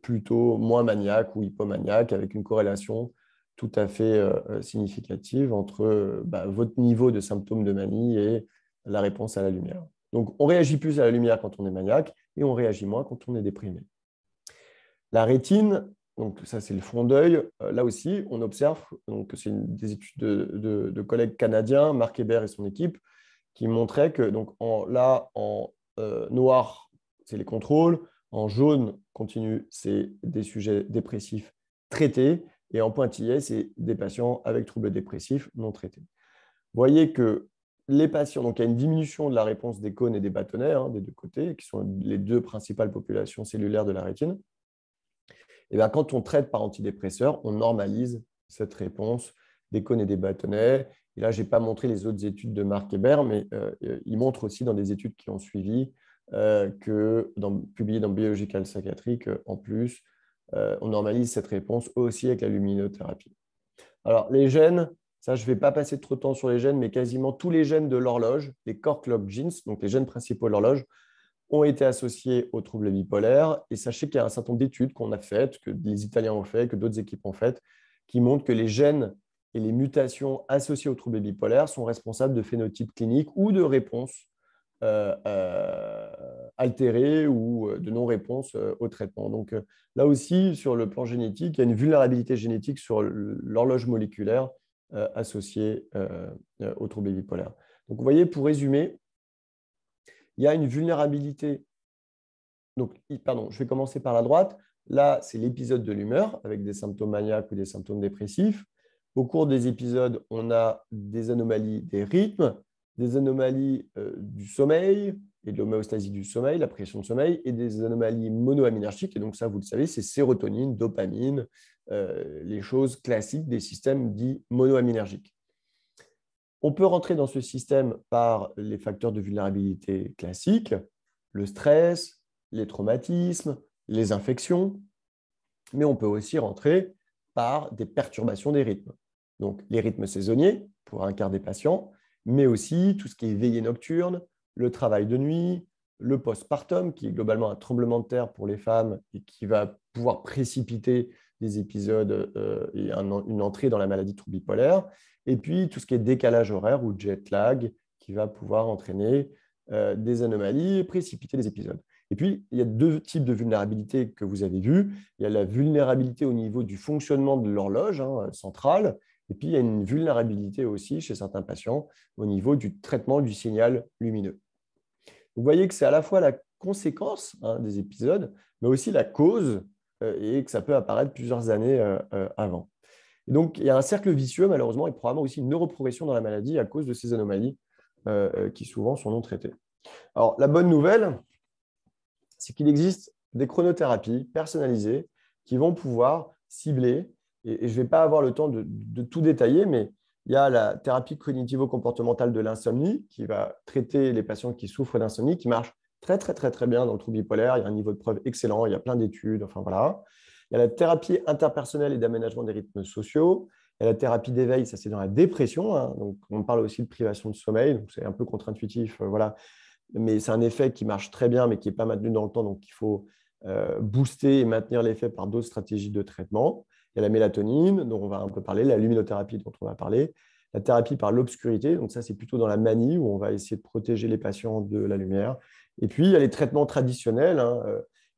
plutôt moins maniaque ou hypomaniaque, avec une corrélation tout à fait significative entre votre niveau de symptômes de manie et la réponse à la lumière. Donc, on réagit plus à la lumière quand on est maniaque et on réagit moins quand on est déprimé. La rétine, donc ça c'est le front d'œil, là aussi on observe, donc c'est des études de collègues canadiens, Marc Hébert et son équipe, qui montraient que donc en noir, c'est les contrôles, en jaune continu, c'est des sujets dépressifs traités, et en pointillé, c'est des patients avec troubles dépressifs non traités. Vous voyez que les patients, donc il y a une diminution de la réponse des cônes et des bâtonnets, des deux côtés, qui sont les deux principales populations cellulaires de la rétine. Et bien, quand on traite par antidépresseur, on normalise cette réponse des cônes et des bâtonnets. Et là, je n'ai pas montré les autres études de Marc Hébert, mais il montre aussi dans des études qui ont suivi publiées dans Biological Psychiatry qu'en plus, on normalise cette réponse aussi avec la luminothérapie. Alors, les gènes, ça, je ne vais pas passer trop de temps sur les gènes, mais quasiment tous les gènes de l'horloge, les core clock genes, donc les gènes principaux de l'horloge, ont été associés aux troubles bipolaires. Et sachez qu'il y a un certain nombre d'études qu'on a faites, que les Italiens ont fait, que d'autres équipes ont faites, qui montrent que les gènes et les mutations associées aux troubles bipolaires sont responsables de phénotypes cliniques ou de réponses altérées ou de non-réponse au traitement. Donc là aussi, sur le plan génétique, il y a une vulnérabilité génétique sur l'horloge moléculaire associée aux troubles bipolaires. Donc vous voyez, pour résumer, il y a une vulnérabilité. Donc, pardon, je vais commencer par la droite. Là, c'est l'épisode de l'humeur avec des symptômes maniaques ou des symptômes dépressifs. Au cours des épisodes, on a des anomalies des rythmes, des anomalies du sommeil et de l'homéostasie du sommeil, la pression de sommeil, et des anomalies monoaminergiques. Et donc ça, vous le savez, c'est sérotonine, dopamine, les choses classiques des systèmes dits monoaminergiques. On peut rentrer dans ce système par les facteurs de vulnérabilité classiques, le stress, les traumatismes, les infections, mais on peut aussi rentrer par des perturbations des rythmes. Donc, les rythmes saisonniers pour un quart des patients, mais aussi tout ce qui est veillée nocturne, le travail de nuit, le postpartum, qui est globalement un tremblement de terre pour les femmes et qui va pouvoir précipiter des épisodes et une entrée dans la maladie de trouble bipolaire. Et puis, tout ce qui est décalage horaire ou jet lag, qui va pouvoir entraîner des anomalies et précipiter les épisodes. Et puis, il y a deux types de vulnérabilité que vous avez vus. Il y a la vulnérabilité au niveau du fonctionnement de l'horloge centrale, et puis il y a une vulnérabilité aussi chez certains patients au niveau du traitement du signal lumineux. Vous voyez que c'est à la fois la conséquence des épisodes, mais aussi la cause, et que ça peut apparaître plusieurs années avant. Et donc, il y a un cercle vicieux, malheureusement, et probablement aussi une neuroprogression dans la maladie à cause de ces anomalies qui souvent sont non traitées. Alors, la bonne nouvelle, c'est qu'il existe des chronothérapies personnalisées qui vont pouvoir cibler, et je ne vais pas avoir le temps de tout détailler, mais il y a la thérapie cognitivo-comportementale de l'insomnie qui va traiter les patients qui souffrent d'insomnie, qui marche très, très, très, très bien dans le trouble bipolaire. Il y a un niveau de preuve excellent, il y a plein d'études, enfin voilà. Il y a la thérapie interpersonnelle et d'aménagement des rythmes sociaux. Il y a la thérapie d'éveil, ça c'est dans la dépression. Donc on parle aussi de privation de sommeil, donc c'est un peu contre-intuitif, voilà. Mais c'est un effet qui marche très bien, mais qui n'est pas maintenu dans le temps, donc il faut booster et maintenir l'effet par d'autres stratégies de traitement. Il y a la mélatonine, dont on va un peu parler, la luminothérapie, dont on va parler, la thérapie par l'obscurité, donc ça c'est plutôt dans la manie, où on va essayer de protéger les patients de la lumière. Et puis, il y a les traitements traditionnels,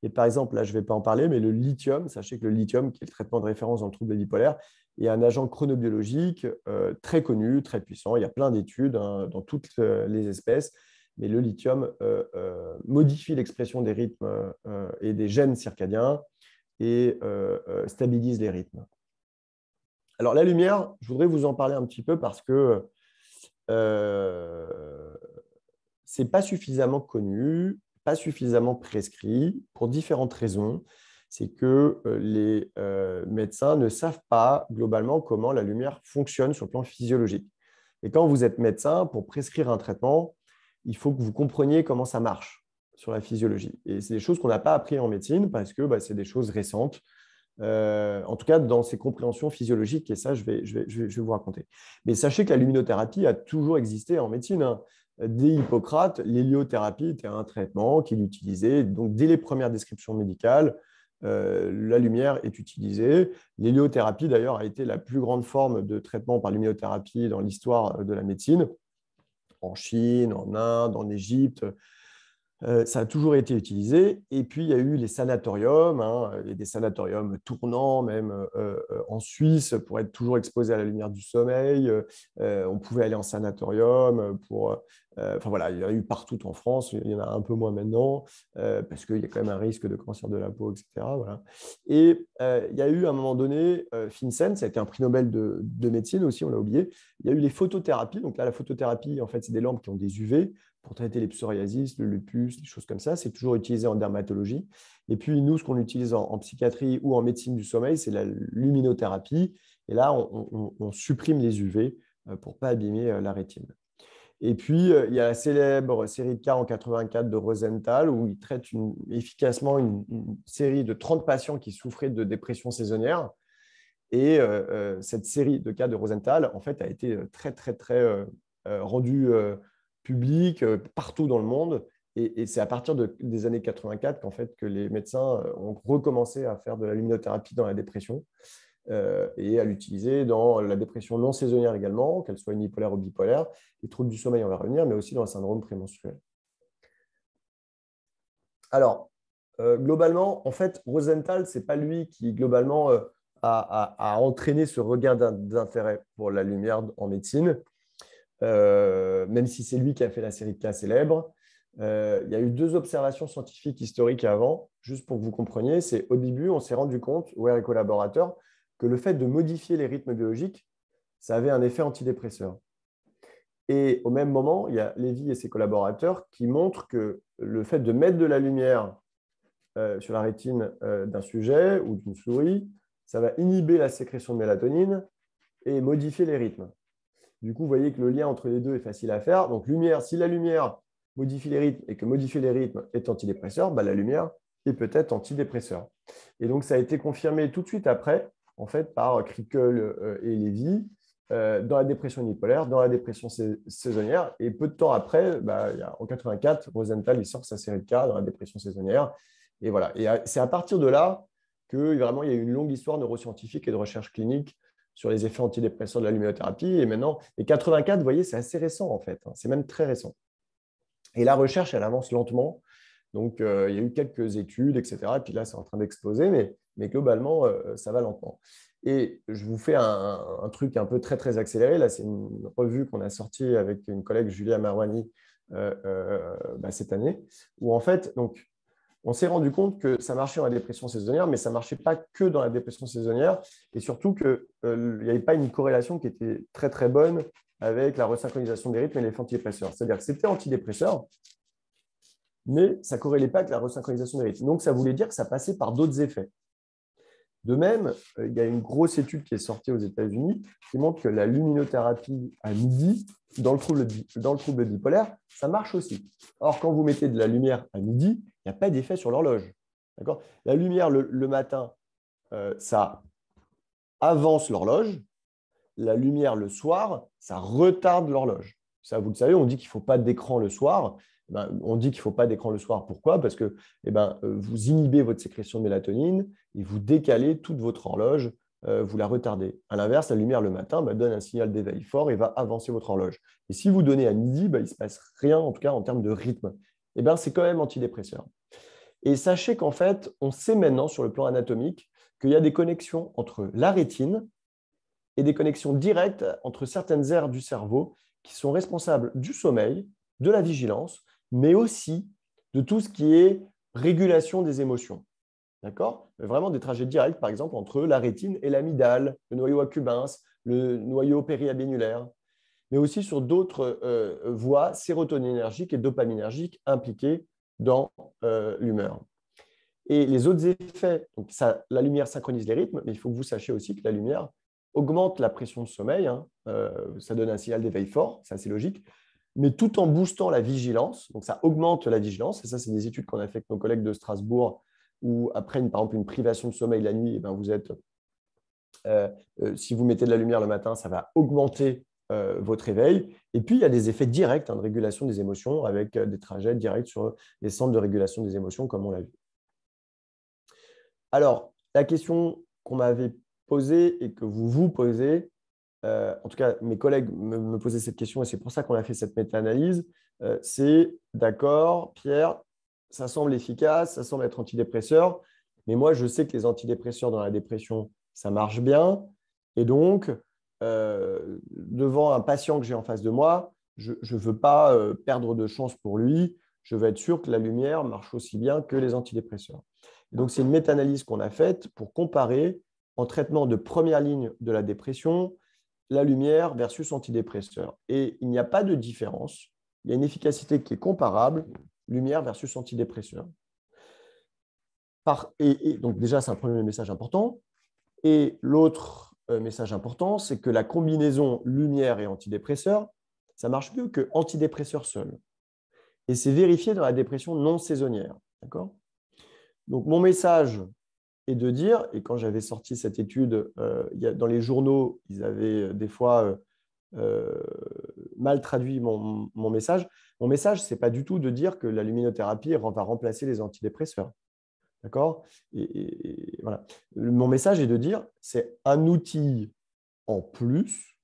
et par exemple, là je ne vais pas en parler, mais le lithium, sachez que le lithium, qui est le traitement de référence dans le trouble bipolaire, est un agent chronobiologique très connu, très puissant. Il y a plein d'études dans toutes les espèces. Mais le lithium modifie l'expression des rythmes et des gènes circadiens et stabilise les rythmes. Alors, la lumière, je voudrais vous en parler un petit peu parce que ce n'est pas suffisamment connu, pas suffisamment prescrit pour différentes raisons. C'est que les médecins ne savent pas globalement comment la lumière fonctionne sur le plan physiologique. Et quand vous êtes médecin, pour prescrire un traitement, il faut que vous compreniez comment ça marche sur la physiologie. Et c'est des choses qu'on n'a pas appris en médecine parce que c'est des choses récentes, en tout cas dans ces compréhensions physiologiques, et ça, je vais vous raconter. Mais sachez que la luminothérapie a toujours existé en médecine. dès Hippocrate, l'héliothérapie était un traitement qu'il utilisait. Donc, dès les premières descriptions médicales, la lumière est utilisée. L'héliothérapie, d'ailleurs, a été la plus grande forme de traitement par luminothérapie dans l'histoire de la médecine, en Chine, en Inde, en Égypte. Ça a toujours été utilisé. Et puis, il y a eu les sanatoriums, hein, et des sanatoriums tournants, même en Suisse, pour être toujours exposé à la lumière du soleil. On pouvait aller en sanatorium pour. Enfin voilà, il y en a eu partout en France. Il y en a un peu moins maintenant, parce qu'il y a quand même un risque de cancer de la peau, etc. Voilà. Et il y a eu à un moment donné, FinCEN, ça a été un prix Nobel de médecine aussi, on l'a oublié. Il y a eu les photothérapies. Donc là, la photothérapie, en fait, c'est des lampes qui ont des UV pour traiter les psoriasis, le lupus, des choses comme ça. C'est toujours utilisé en dermatologie. Et puis, nous, ce qu'on utilise en psychiatrie ou en médecine du sommeil, c'est la luminothérapie. Et là, on supprime les UV pour ne pas abîmer la rétine. Et puis, il y a la célèbre série de cas en 84 de Rosenthal, où il traite efficacement une série de 30 patients qui souffraient de dépression saisonnière. Et cette série de cas de Rosenthal, en fait, a été très, très, très rendue publique partout dans le monde. Et c'est à partir des années 84 qu'en fait, que les médecins ont recommencé à faire de la luminothérapie dans la dépression et à l'utiliser dans la dépression non saisonnière également, qu'elle soit unipolaire ou bipolaire, les troubles du sommeil, on va revenir, mais aussi dans le syndrome prémenstruel. Alors, globalement, en fait, Rosenthal, ce n'est pas lui qui, globalement, a entraîné ce regain d'intérêt pour la lumière en médecine, même si c'est lui qui a fait la série de cas célèbres. Il y a eu 2 observations scientifiques historiques avant, juste pour que vous compreniez. C'est au début, on s'est rendu compte, Ware et collaborateurs, que le fait de modifier les rythmes biologiques, ça avait un effet antidépresseur. Et au même moment, il y a Lévy et ses collaborateurs qui montrent que le fait de mettre de la lumière sur la rétine d'un sujet ou d'une souris, ça va inhiber la sécrétion de mélatonine et modifier les rythmes. Du coup, vous voyez que le lien entre les deux est facile à faire. Donc, lumière, si la lumière modifie les rythmes et que modifier les rythmes est antidépresseur, bah, la lumière est peut-être antidépresseur. Et donc, ça a été confirmé tout de suite après, en fait, par Krickel et Lévy, dans la dépression unipolaire, dans la dépression saisonnière. Et peu de temps après, bah, en 84, Rosenthal il sort sa série de cas dans la dépression saisonnière. Et voilà. Et c'est à partir de là que vraiment il y a eu une longue histoire neuroscientifique et de recherche clinique sur les effets antidépresseurs de la luminothérapie. Et maintenant, et 84, vous voyez, c'est assez récent en fait. C'est même très récent. Et la recherche, elle avance lentement. Donc, il y a eu quelques études, etc. Et puis là, c'est en train d'exploser, mais globalement, ça va lentement. Et je vous fais un truc un peu très, très accéléré. Là, c'est une revue qu'on a sortie avec une collègue, Julia Marwani, cette année, où en fait, donc, on s'est rendu compte que ça marchait dans la dépression saisonnière, mais ça ne marchait pas que dans la dépression saisonnière, et surtout qu'il n'y avait pas une corrélation qui était très, très bonne avec la resynchronisation des rythmes et les antidépresseurs. C'est-à-dire que c'était antidépresseur, mais ça ne corrélait pas avec la resynchronisation des rythmes. Donc, ça voulait dire que ça passait par d'autres effets. De même, il y a une grosse étude qui est sortie aux États-Unis qui montre que la luminothérapie à midi, dans le trouble bipolaire, ça marche aussi. Or, quand vous mettez de la lumière à midi, il n'y a pas d'effet sur l'horloge. La lumière le matin, ça avance l'horloge. La lumière le soir, ça retarde l'horloge. Ça, vous le savez, on dit qu'il ne faut pas d'écran le soir. On dit qu'il ne faut pas d'écran le soir. Pourquoi? Parce que vous inhibez votre sécrétion de mélatonine et vous décalez toute votre horloge, vous la retardez. À l'inverse, la lumière le matin donne un signal d'éveil fort et va avancer votre horloge. Et si vous donnez à midi, il ne se passe rien, en tout cas en termes de rythme. C'est quand même antidépresseur. Et sachez qu'en fait, on sait maintenant sur le plan anatomique qu'il y a des connexions entre la rétine et des connexions directes entre certaines aires du cerveau qui sont responsables du sommeil, de la vigilance, mais aussi de tout ce qui est régulation des émotions. D'accord? Vraiment des trajets directs, par exemple, entre la rétine et l'amygdale, le noyau accumbens, le noyau périabénulaire, mais aussi sur d'autres voies sérotoninergiques et dopaminergiques impliquées dans l'humeur. Et les autres effets, donc la lumière synchronise les rythmes, mais il faut que vous sachiez aussi que la lumière augmente la pression de sommeil, hein, ça donne un signal d'éveil fort, c'est assez logique, mais tout en boostant la vigilance, donc ça augmente la vigilance, et ça c'est des études qu'on a fait avec nos collègues de Strasbourg, où après par exemple une privation de sommeil la nuit, vous êtes, si vous mettez de la lumière le matin, ça va augmenter votre éveil. Et puis, il y a des effets directs de régulation des émotions avec des trajets directs sur les centres de régulation des émotions, comme on l'a vu. Alors, la question qu'on m'avait posée et que vous vous posez, en tout cas, mes collègues me posaient cette question et c'est pour ça qu'on a fait cette méta-analyse, c'est d'accord, Pierre, ça semble efficace, ça semble être antidépresseur, mais moi, je sais que les antidépresseurs dans la dépression, ça marche bien. Et donc, devant un patient que j'ai en face de moi, je ne veux pas perdre de chance pour lui. Je veux être sûr que la lumière marche aussi bien que les antidépresseurs. Et donc, c'est une méta-analyse qu'on a faite pour comparer en traitement de première ligne de la dépression, la lumière versus antidépresseur. Et il n'y a pas de différence. Il y a une efficacité qui est comparable, lumière versus antidépresseur. Et donc déjà, c'est un premier message important. Et l'autre message important, c'est que la combinaison lumière et antidépresseur, ça marche mieux que antidépresseur seul. Et c'est vérifié dans la dépression non saisonnière. D'accord ? Donc mon message est de dire, et quand j'avais sorti cette étude, dans les journaux, ils avaient des fois mal traduit mon message. Mon message, ce n'est pas du tout de dire que la luminothérapie va remplacer les antidépresseurs. D'accord ? Et voilà. Mon message est de dire c'est un outil en plus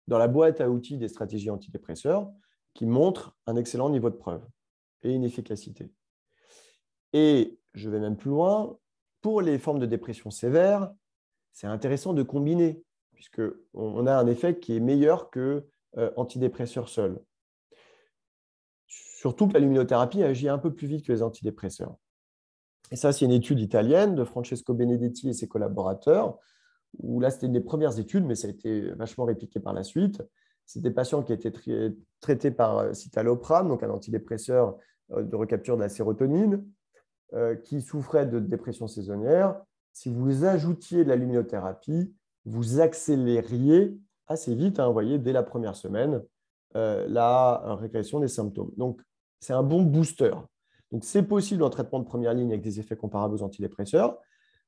dans la boîte à outils des stratégies antidépresseurs qui montre un excellent niveau de preuve et une efficacité. Et je vais même plus loin. Pour les formes de dépression sévère, c'est intéressant de combiner, puisqu'on a un effet qui est meilleur que antidépresseur seul. Surtout que la luminothérapie agit un peu plus vite que les antidépresseurs. Et ça, c'est une étude italienne de Francesco Benedetti et ses collaborateurs, où là, c'était une des premières études, mais ça a été vachement répliqué par la suite. C'est des patients qui étaient traités par citalopram, donc un antidépresseur de recapture de la sérotonine, qui souffraient de dépression saisonnière. Si vous ajoutiez de la luminothérapie, vous accélériez assez vite, vous voyez, dès la première semaine, la régression des symptômes. Donc, c'est un bon booster. Donc, c'est possible en traitement de première ligne avec des effets comparables aux antidépresseurs.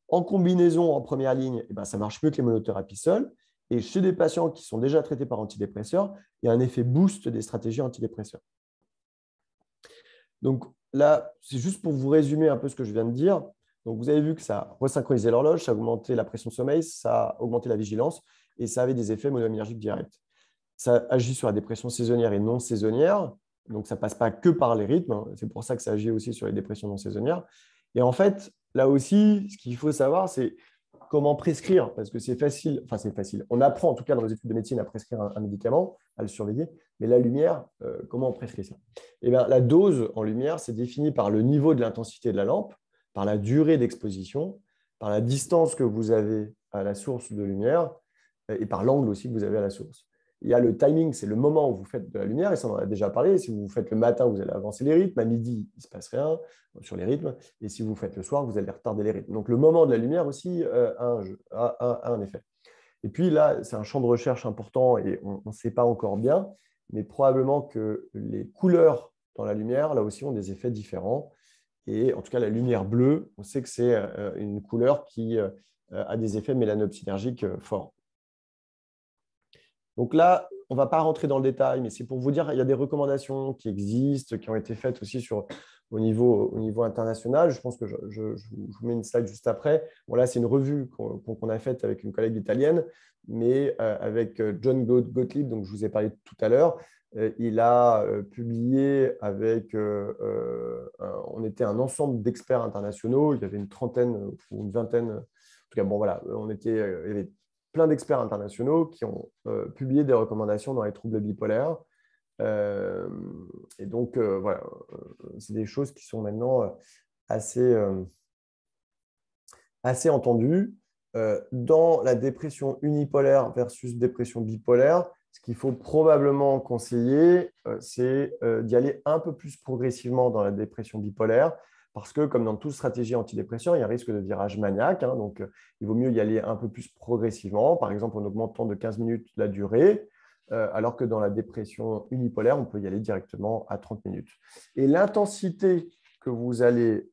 En combinaison en première ligne, ça marche mieux que les monothérapies seules. Et chez des patients qui sont déjà traités par antidépresseurs, il y a un effet boost des stratégies antidépresseurs. Donc là, c'est juste pour vous résumer un peu ce que je viens de dire. Donc, vous avez vu que ça resynchronisait l'horloge, ça augmentait la pression de sommeil, ça augmentait la vigilance et ça avait des effets monoaminergiques directs. Ça agit sur la dépression saisonnière et non saisonnière. Donc, ça ne passe pas que par les rythmes. C'est pour ça que ça agit aussi sur les dépressions non saisonnières. Et en fait, là aussi, ce qu'il faut savoir, c'est comment prescrire, parce que c'est facile. Enfin, c'est facile. On apprend, en tout cas dans les études de médecine, à prescrire un médicament, à le surveiller. Mais la lumière, comment on prescrit ça ? Eh bien, la dose en lumière, c'est défini par le niveau de l'intensité de la lampe, par la durée d'exposition, par la distance que vous avez à la source de lumière et par l'angle aussi que vous avez à la source. Il y a le timing, c'est le moment où vous faites de la lumière, et ça on en a déjà parlé. Si vous faites le matin, vous allez avancer les rythmes. À midi, il ne se passe rien sur les rythmes. Et si vous faites le soir, vous allez retarder les rythmes. Donc, le moment de la lumière aussi a un effet. Et puis là, c'est un champ de recherche important et on ne sait pas encore bien, mais probablement que les couleurs dans la lumière, là aussi, ont des effets différents. Et en tout cas, la lumière bleue, on sait que c'est une couleur qui a des effets mélanopsynergiques forts. Donc là, on ne va pas rentrer dans le détail, mais c'est pour vous dire qu'il y a des recommandations qui existent, qui ont été faites aussi au niveau international. Je pense que je vous mets une slide juste après. Bon, là, c'est une revue qu'on a faite avec une collègue italienne, mais avec John Gottlieb, donc je vous ai parlé tout à l'heure. Il a publié avec, on était un ensemble d'experts internationaux, il y avait une trentaine ou une vingtaine, en tout cas, bon voilà, il y avait plein d'experts internationaux qui ont publié des recommandations dans les troubles bipolaires. Et donc, voilà, c'est des choses qui sont maintenant assez entendues. Dans la dépression unipolaire versus dépression bipolaire, ce qu'il faut probablement conseiller, c'est d'y aller un peu plus progressivement dans la dépression bipolaire, parce que, comme dans toute stratégie antidépresseur, il y a un risque de virage maniaque. Donc, il vaut mieux y aller un peu plus progressivement, par exemple en augmentant de 15 minutes la durée, alors que dans la dépression unipolaire, on peut y aller directement à 30 minutes. Et l'intensité que vous allez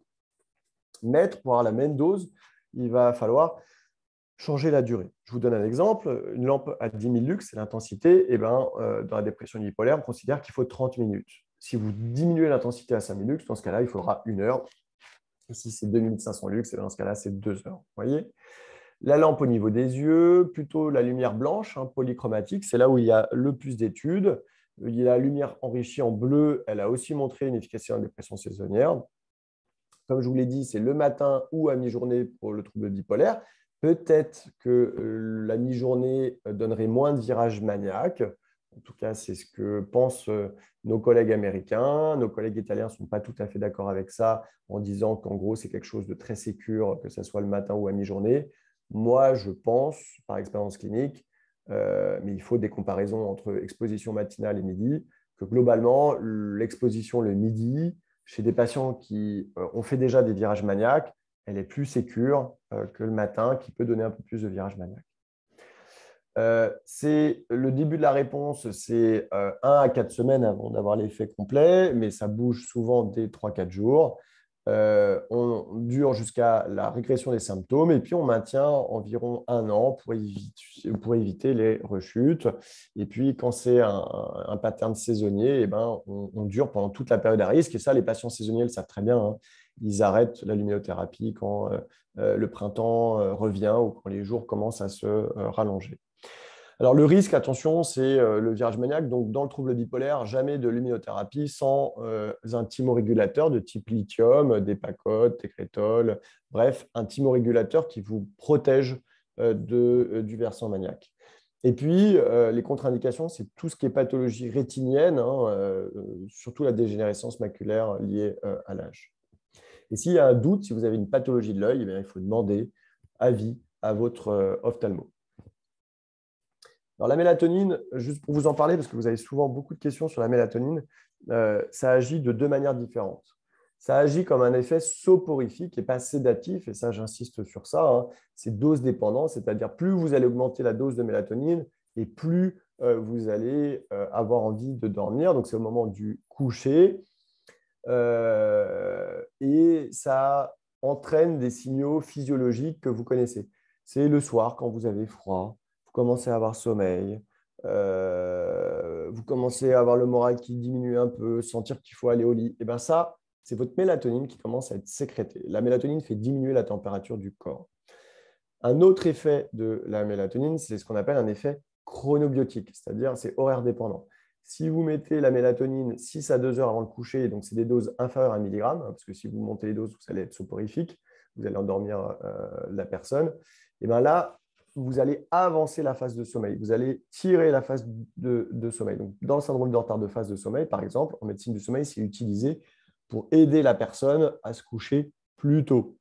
mettre pour avoir la même dose, il va falloir changer la durée. Je vous donne un exemple. Une lampe à 10 000 lux, c'est l'intensité. Et ben, dans la dépression unipolaire, on considère qu'il faut 30 minutes. Si vous diminuez l'intensité à 5 000 lux, dans ce cas-là, il faudra 1 heure. Et si c'est 2500 lux, et dans ce cas-là, c'est 2 heures. Vous voyez? La lampe au niveau des yeux, plutôt la lumière blanche, polychromatique, c'est là où il y a le plus d'études. Il y a la lumière enrichie en bleu, elle a aussi montré une efficacité en dépression saisonnière. Comme je vous l'ai dit, c'est le matin ou à mi-journée pour le trouble bipolaire. Peut-être que la mi-journée donnerait moins de virages maniaques. En tout cas, c'est ce que pensent nos collègues américains. Nos collègues italiens ne sont pas tout à fait d'accord avec ça en disant qu'en gros, c'est quelque chose de très sécure, que ce soit le matin ou à mi-journée. Moi, je pense, par expérience clinique, mais il faut des comparaisons entre exposition matinale et midi, que globalement, l'exposition le midi, chez des patients qui ont fait déjà des virages maniaques, elle est plus sécure que le matin, qui peut donner un peu plus de virages maniaques. C'est le début de la réponse, c'est 1 à 4 semaines avant d'avoir l'effet complet, mais ça bouge souvent dès 3-4 jours. On dure jusqu'à la régression des symptômes et puis on maintient environ 1 an pour éviter les rechutes. Et puis, quand c'est un pattern saisonnier, eh ben, on dure pendant toute la période à risque. Et ça, les patients saisonniers le savent très bien, hein. Ils arrêtent la luminothérapie quand le printemps revient ou quand les jours commencent à se rallonger. Alors, le risque, attention, c'est le virage maniaque. Donc, dans le trouble bipolaire, jamais de luminothérapie sans un thymorégulateur de type lithium, des pacotes, técrétol, bref, un thymorégulateur qui vous protège du versant maniaque. Et puis, les contre-indications, c'est tout ce qui est pathologie rétinienne, surtout la dégénérescence maculaire liée à l'âge. Et s'il y a un doute, si vous avez une pathologie de l'œil, il faut demander avis à votre ophtalmo. Alors, la mélatonine, juste pour vous en parler, parce que vous avez souvent beaucoup de questions sur la mélatonine, ça agit de 2 manières différentes. Ça agit comme un effet soporifique et pas sédatif, et ça, j'insiste sur ça, hein. C'est dose dépendant, c'est-à-dire plus vous allez augmenter la dose de mélatonine et plus vous allez avoir envie de dormir. Donc, c'est au moment du coucher. Et ça entraîne des signaux physiologiques que vous connaissez. C'est le soir, quand vous avez froid, vous commencez à avoir sommeil, vous commencez à avoir le moral qui diminue un peu, sentir qu'il faut aller au lit. Et bien ça, c'est votre mélatonine qui commence à être sécrétée. La mélatonine fait diminuer la température du corps. Un autre effet de la mélatonine, c'est ce qu'on appelle un effet chronobiotique, c'est-à-dire c'est horaire dépendant. Si vous mettez la mélatonine 6 à 2 heures avant le coucher, donc c'est des doses inférieures à 1 milligramme, parce que si vous montez les doses, vous allez être soporifique, vous allez endormir la personne, et bien là, vous allez avancer la phase de sommeil, vous allez tirer la phase de sommeil. Donc, dans le syndrome de retard de phase de sommeil, par exemple, en médecine du sommeil, c'est utilisé pour aider la personne à se coucher plus tôt.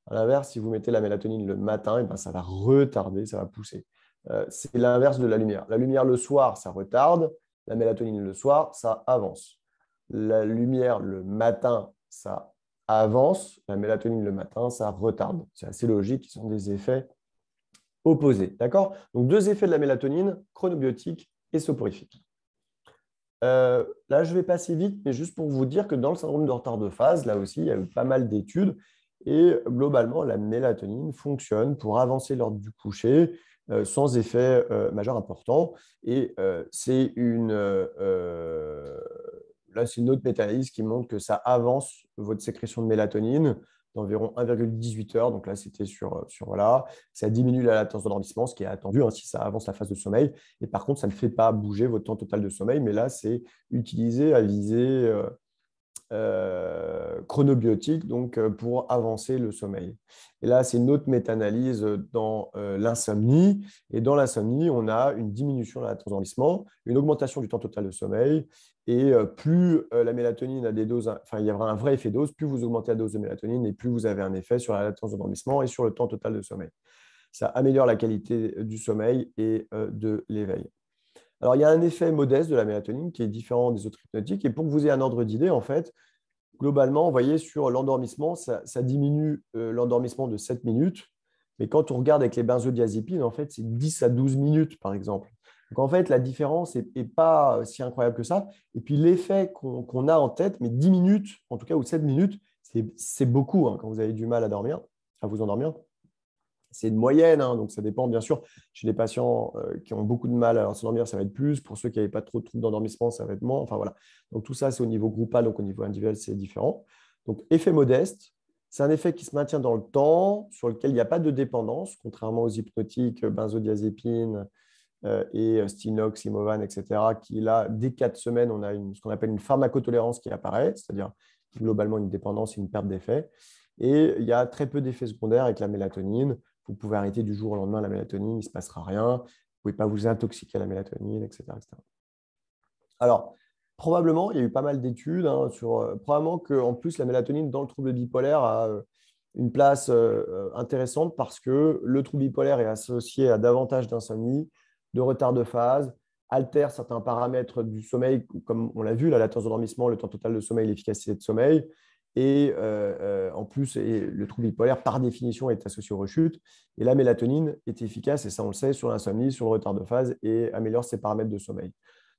À l'inverse, si vous mettez la mélatonine le matin, et ben ça va retarder, ça va pousser. C'est l'inverse de la lumière. La lumière le soir, ça retarde. La mélatonine le soir, ça avance. La lumière le matin, ça avance. La mélatonine le matin, ça retarde. C'est assez logique, ce sont des effets opposés. D'accord? Donc, 2 effets de la mélatonine, chronobiotique et soporifique. Là, je vais passer vite, mais juste pour vous dire que dans le syndrome de retard de phase, là aussi, il y a eu pas mal d'études. Et globalement, la mélatonine fonctionne pour avancer l'heure du coucher sans effet majeur important. Et c'est là, c'est une autre méta-analyse qui montre que ça avance votre sécrétion de mélatonine d'environ 1,18 heures. Donc là, c'était voilà, ça diminue la latence d'endormissement, ce qui est attendu si ça avance la phase de sommeil. Et par contre, ça ne fait pas bouger votre temps total de sommeil. Mais là, c'est utilisé à visée chronobiotique, donc pour avancer le sommeil. Et là, c'est une autre méta-analyse dans l'insomnie. Et dans l'insomnie, on a une diminution de la latence d'endormissement, une augmentation du temps total de sommeil. Et plus la mélatonine a des doses, enfin, il y aura un vrai effet dose, plus vous augmentez la dose de mélatonine et plus vous avez un effet sur la latence d'endormissement et sur le temps total de sommeil. Ça améliore la qualité du sommeil et de l'éveil. Alors, il y a un effet modeste de la mélatonine qui est différent des autres hypnotiques. Et pour que vous ayez un ordre d'idée, en fait, globalement, vous voyez, sur l'endormissement, ça diminue l'endormissement de 7 minutes. Mais quand on regarde avec les benzodiazépines, en fait, c'est 10 à 12 minutes, par exemple. Donc, en fait, la différence n'est pas si incroyable que ça. Et puis, l'effet qu'on a en tête, mais 10 minutes, en tout cas, ou 7 minutes, c'est beaucoup quand vous avez du mal à dormir, à vous endormir. C'est une moyenne, hein, donc ça dépend bien sûr. Chez les patients qui ont beaucoup de mal à s'endormir, ça va être plus. Pour ceux qui n'avaient pas trop de troubles d'endormissement, ça va être moins. Enfin voilà. Donc tout ça, c'est au niveau groupal, donc au niveau individuel, c'est différent. Donc effet modeste, c'est un effet qui se maintient dans le temps, sur lequel il n'y a pas de dépendance, contrairement aux hypnotiques, benzodiazépines et Stinox, Imovan, etc., qui là, dès 4 semaines, on a ce qu'on appelle une pharmacotolérance qui apparaît, c'est-à-dire globalement une dépendance et une perte d'effet. Et il y a très peu d'effets secondaires avec la mélatonine. Vous pouvez arrêter du jour au lendemain la mélatonine, il ne se passera rien. Vous ne pouvez pas vous intoxiquer à la mélatonine, etc. etc. Alors, probablement, il y a eu pas mal d'études sur probablement qu'en plus, la mélatonine dans le trouble bipolaire a une place intéressante parce que le trouble bipolaire est associé à davantage d'insomnie, de retard de phase, altère certains paramètres du sommeil, comme on l'a vu, la latence d'endormissement, le temps total de sommeil, l'efficacité de sommeil. Et en plus, le trouble bipolaire, par définition, est associé aux rechutes. Et la mélatonine est efficace, et ça on le sait, sur l'insomnie, sur le retard de phase, et améliore ses paramètres de sommeil.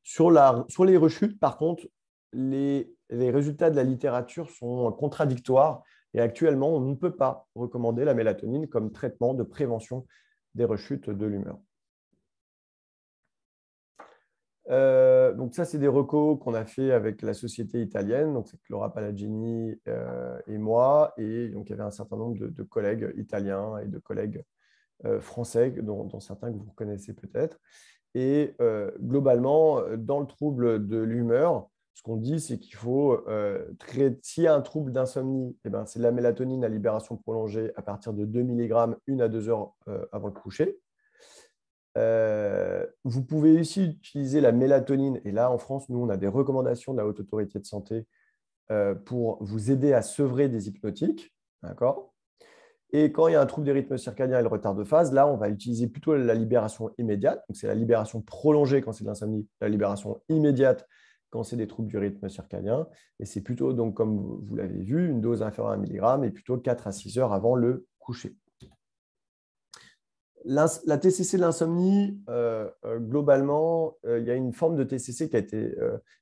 Sur les rechutes, par contre, les résultats de la littérature sont contradictoires. Et actuellement, on ne peut pas recommander la mélatonine comme traitement de prévention des rechutes de l'humeur. Donc ça, c'est des recos qu'on a fait avec la société italienne, donc c'est Laura Palagini et moi, et donc il y avait un certain nombre de collègues italiens et de collègues français, dont certains que vous connaissez peut-être. Et globalement, dans le trouble de l'humeur, ce qu'on dit, c'est qu'il faut s'il y a un trouble d'insomnie, eh ben, c'est de la mélatonine à libération prolongée à partir de 2 mg 1 à 2 heures avant le coucher. Vous pouvez aussi utiliser la mélatonine. Et là, en France, nous, on a des recommandations de la Haute Autorité de Santé pour vous aider à sevrer des hypnotiques. D'accord ? Et quand il y a un trouble des rythmes circadiens et le retard de phase, là, on va utiliser plutôt la libération immédiate. Donc, c'est la libération prolongée quand c'est de l'insomnie, la libération immédiate quand c'est des troubles du rythme circadien. Et c'est plutôt, donc, comme vous l'avez vu, une dose inférieure à 1 mg et plutôt 4 à 6 heures avant le coucher. La TCC de l'insomnie, globalement, il y a une forme de TCC qui a été…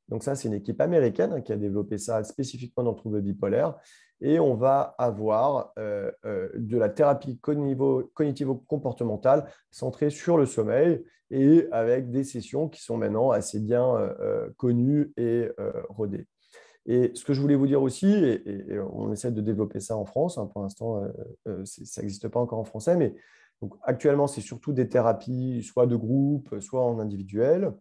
donc ça, c'est une équipe américaine qui a développé ça spécifiquement dans le trouble bipolaire. Et on va avoir de la thérapie cognitivo-comportementale centrée sur le sommeil et avec des sessions qui sont maintenant assez bien connues et rodées. Et ce que je voulais vous dire aussi, et on essaie de développer ça en France, pour l'instant, ça n'existe pas encore en français, mais donc, actuellement, c'est surtout des thérapies, soit de groupe, soit en individuel.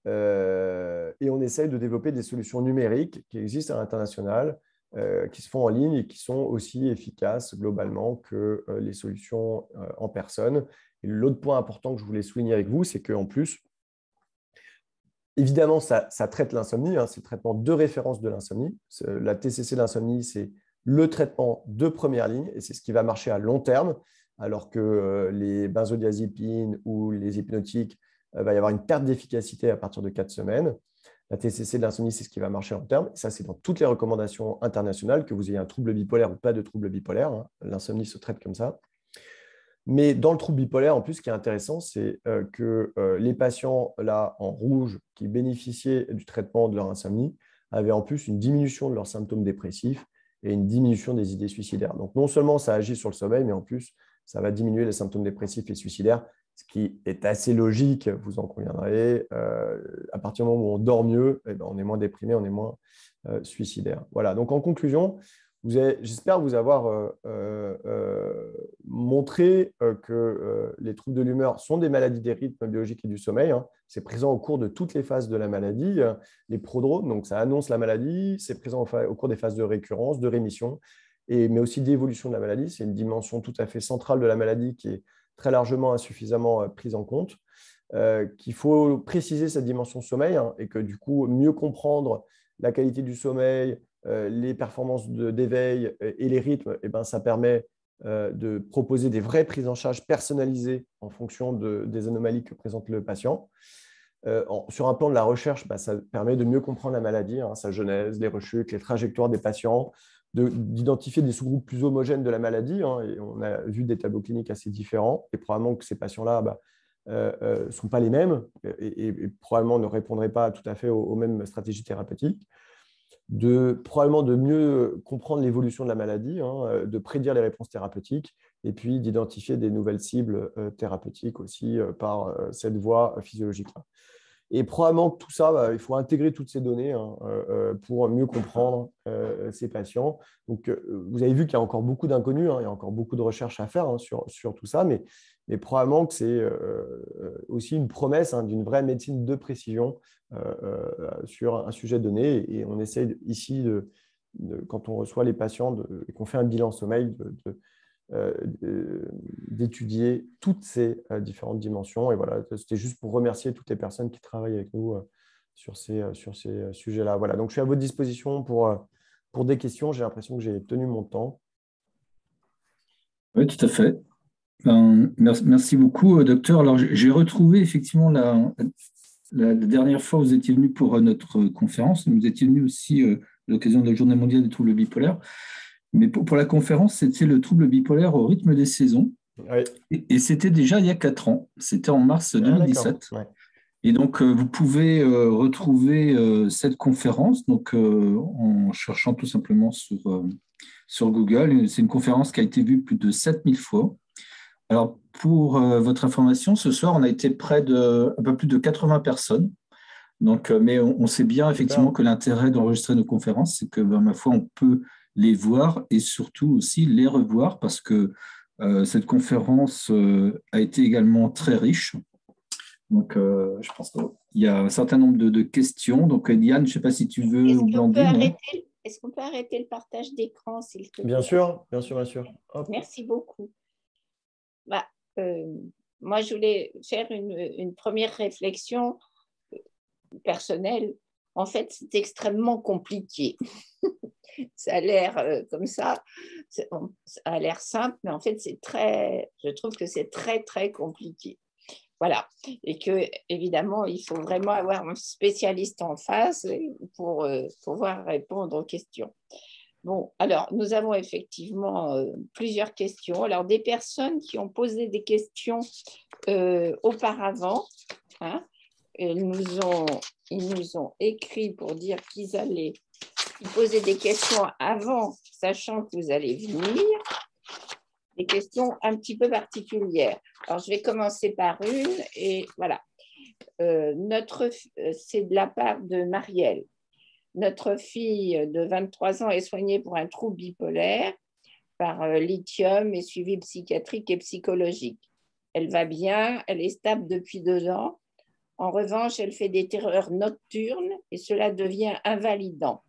Et on essaye de développer des solutions numériques qui existent à l'international, qui se font en ligne et qui sont aussi efficaces globalement que les solutions en personne. Et l'autre point important que je voulais souligner avec vous, c'est qu'en plus, évidemment, ça traite l'insomnie, c'est le traitement de référence de l'insomnie. La TCC de l'insomnie, c'est le traitement de première ligne et c'est ce qui va marcher à long terme. Alors que les benzodiazépines ou les hypnotiques, il va y avoir une perte d'efficacité à partir de 4 semaines. La TCC de l'insomnie, c'est ce qui va marcher à long terme. Et ça, c'est dans toutes les recommandations internationales, que vous ayez un trouble bipolaire ou pas de trouble bipolaire. L'insomnie se traite comme ça. Mais dans le trouble bipolaire, en plus, ce qui est intéressant, c'est que les patients là en rouge qui bénéficiaient du traitement de leur insomnie avaient en plus une diminution de leurs symptômes dépressifs et une diminution des idées suicidaires. Donc non seulement ça agit sur le sommeil, mais en plus, ça va diminuer les symptômes dépressifs et suicidaires, ce qui est assez logique, vous en conviendrez. À partir du moment où on dort mieux, eh ben, on est moins déprimé, on est moins suicidaire. Voilà, donc en conclusion, j'espère vous avoir montré que les troubles de l'humeur sont des maladies des rythmes biologiques et du sommeil. C'est présent au cours de toutes les phases de la maladie. Les prodromes, donc ça annonce la maladie, c'est présent au cours des phases de récurrence, de rémission, mais aussi d'évolution de la maladie. C'est une dimension tout à fait centrale de la maladie qui est très largement insuffisamment prise en compte. Qu'il faut préciser cette dimension sommeil et que du coup, mieux comprendre la qualité du sommeil, les performances d'éveil et les rythmes, eh ben, ça permet de proposer des vraies prises en charge personnalisées en fonction des anomalies que présente le patient. Sur un plan de la recherche, ça permet de mieux comprendre la maladie, sa genèse, les rechutes, les trajectoires des patients, d'identifier des sous-groupes plus homogènes de la maladie. Et on a vu des tableaux cliniques assez différents. Et probablement que ces patients-là ne sont pas les mêmes et probablement ne répondraient pas tout à fait aux mêmes stratégies thérapeutiques. Probablement de mieux comprendre l'évolution de la maladie, de prédire les réponses thérapeutiques et puis d'identifier des nouvelles cibles thérapeutiques aussi par cette voie physiologique-là. Et probablement que tout ça, il faut intégrer toutes ces données pour mieux comprendre ces patients. Donc, vous avez vu qu'il y a encore beaucoup d'inconnus, il y a encore beaucoup de recherches à faire sur tout ça, mais probablement que c'est aussi une promesse d'une vraie médecine de précision sur un sujet donné. Et on essaie ici, quand on reçoit les patients et qu'on fait un bilan sommeil, d'étudier toutes ces différentes dimensions. Et voilà, c'était juste pour remercier toutes les personnes qui travaillent avec nous sur ces sujets-là. Voilà, donc je suis à votre disposition pour des questions. J'ai l'impression que j'ai tenu mon temps. Oui, tout à fait. Merci beaucoup, docteur. Alors, j'ai retrouvé effectivement la dernière fois où vous étiez venu pour notre conférence. Vous étiez venu aussi à l'occasion de la Journée mondiale des troubles bipolaires. Mais pour la conférence, c'était le trouble bipolaire au rythme des saisons. Oui. Et c'était déjà il y a 4 ans. C'était en mars Ah, d'accord. 2017. Ouais. Et donc, vous pouvez retrouver cette conférence donc, en cherchant tout simplement sur Google. C'est une conférence qui a été vue plus de 7000 fois. Alors, pour votre information, ce soir, on a été près de un peu plus de 80 personnes. Donc, mais on sait bien effectivement Super. que l'intérêt d'enregistrer nos conférences, c'est que, ma foi, on peut les voir et surtout aussi les revoir parce que cette conférence a été également très riche. Donc, je pense qu'il y a un certain nombre de questions. Donc, Diane, je ne sais pas si tu veux, ou Blandine. Est-ce qu'on peut arrêter le partage d'écran, s'il te plaît? Bien sûr, bien sûr, bien sûr. Hop. Merci beaucoup. Bah, moi, je voulais faire une première réflexion personnelle. En fait, c'est extrêmement compliqué. Ça a l'air comme ça, ça a l'air simple, mais en fait, je trouve que c'est très, très compliqué. Voilà. Et que, évidemment, il faut vraiment avoir un spécialiste en face pour pouvoir répondre aux questions. Bon, alors, nous avons effectivement plusieurs questions. Alors, des personnes qui ont posé des questions auparavant, hein, ils nous ont écrit pour dire qu'ils allaient poser des questions avant, sachant que vous allez venir, des questions un petit peu particulières. Alors, je vais commencer par une, et voilà. C'est de la part de Marielle. Notre fille de 23 ans est soignée pour un trouble bipolaire par lithium et suivi psychiatrique et psychologique. Elle va bien, elle est stable depuis 2 ans. En revanche, elle fait des terreurs nocturnes et cela devient invalidant.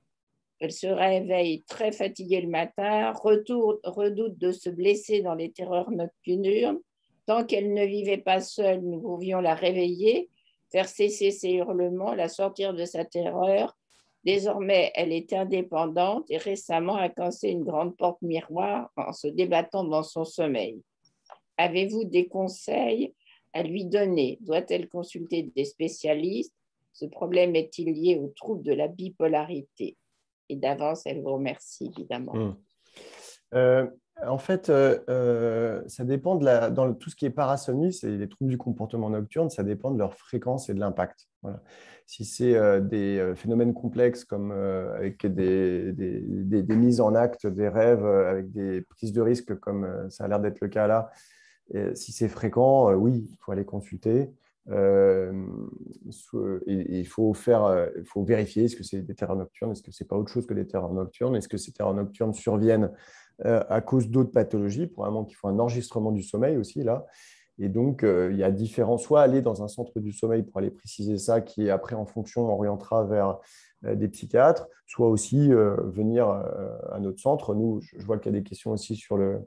Elle se réveille très fatiguée le matin, redoute de se blesser dans les terreurs nocturnes. Tant qu'elle ne vivait pas seule, nous pouvions la réveiller, faire cesser ses hurlements, la sortir de sa terreur. Désormais, elle est indépendante et récemment a cassé une grande porte miroir en se débattant dans son sommeil. Avez-vous des conseils à lui donner? Doit-elle consulter des spécialistes? Ce problème est-il lié au trouble de la bipolarité? Et d'avance, elle vous remercie, évidemment. En fait, ça dépend dans tout ce qui est parasomnie, c'est les troubles du comportement nocturne, ça dépend de leur fréquence et de l'impact. Voilà. Si c'est des phénomènes complexes comme avec des mises en acte, des rêves, avec des prises de risque comme ça a l'air d'être le cas là, si c'est fréquent, oui, il faut aller consulter. Et il faut vérifier est-ce que c'est des terreurs nocturnes, est-ce que c'est pas autre chose que des terreurs nocturnes, est-ce que ces terreurs nocturnes surviennent à cause d'autres pathologies, probablement qu'il faut un enregistrement du sommeil aussi là. Et donc, il y a soit aller dans un centre du sommeil pour aller préciser ça, qui après, en fonction, orientera vers des psychiatres, soit aussi venir à notre centre. Nous, je vois qu'il y a des questions aussi sur le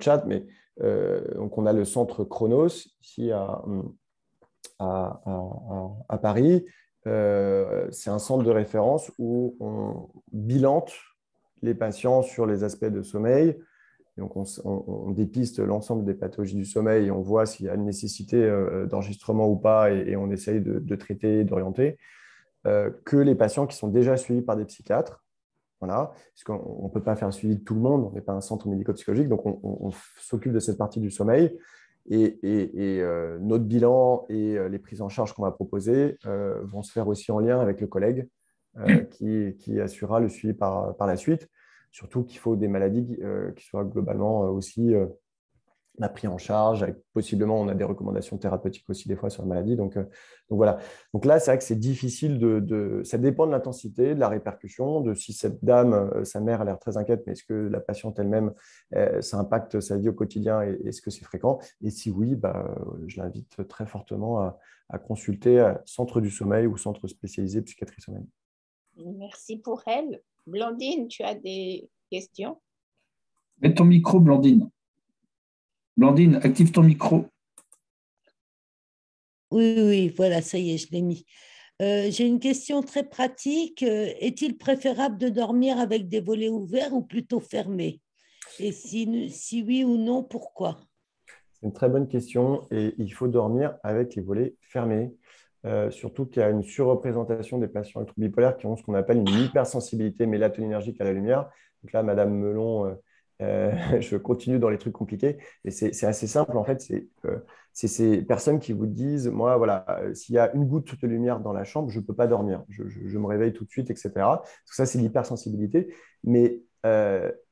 chat, mais donc on a le centre Chronos ici à Paris. C'est un centre de référence où on bilante les patients sur les aspects de sommeil. Donc, on dépiste l'ensemble des pathologies du sommeil et on voit s'il y a une nécessité d'enregistrement ou pas et on essaye de traiter et d'orienter. Que les patients qui sont déjà suivis par des psychiatres. Voilà, parce qu'on ne peut pas faire le suivi de tout le monde, on n'est pas un centre médico-psychologique, donc on s'occupe de cette partie du sommeil. Et notre bilan et les prises en charge qu'on va proposer vont se faire aussi en lien avec le collègue qui assurera le suivi par la suite. Surtout qu'il faut des maladies qui soient globalement aussi pris en charge. Possiblement, on a des recommandations thérapeutiques aussi des fois sur la maladie. Donc voilà. Donc là, c'est vrai que c'est difficile ça dépend de l'intensité, de la répercussion, de si cette dame, sa mère a l'air très inquiète, mais est-ce que la patiente elle-même, ça impacte sa vie au quotidien et est-ce que c'est fréquent? Et si oui, je l'invite très fortement à consulter centre du sommeil ou centre spécialisé psychiatrie sommeil. Merci pour elle. Blandine, tu as des questions? Mets ton micro, Blandine. Blandine, active ton micro. Oui, oui, voilà, ça y est, je l'ai mis. J'ai une question très pratique. Est-il préférable de dormir avec des volets ouverts ou plutôt fermés? Et si oui ou non, pourquoi? C'est une très bonne question et il faut dormir avec les volets fermés. Surtout qu'il y a une surreprésentation des patients avec troubles bipolaires qui ont ce qu'on appelle une hypersensibilité mélatoninergique à la lumière. Donc là, Madame Melon, je continue dans les trucs compliqués. Et c'est assez simple, en fait. C'est ces personnes qui vous disent, moi, voilà, s'il y a une goutte de lumière dans la chambre, je ne peux pas dormir. Je me réveille tout de suite, etc. Tout ça, c'est l'hypersensibilité. Mais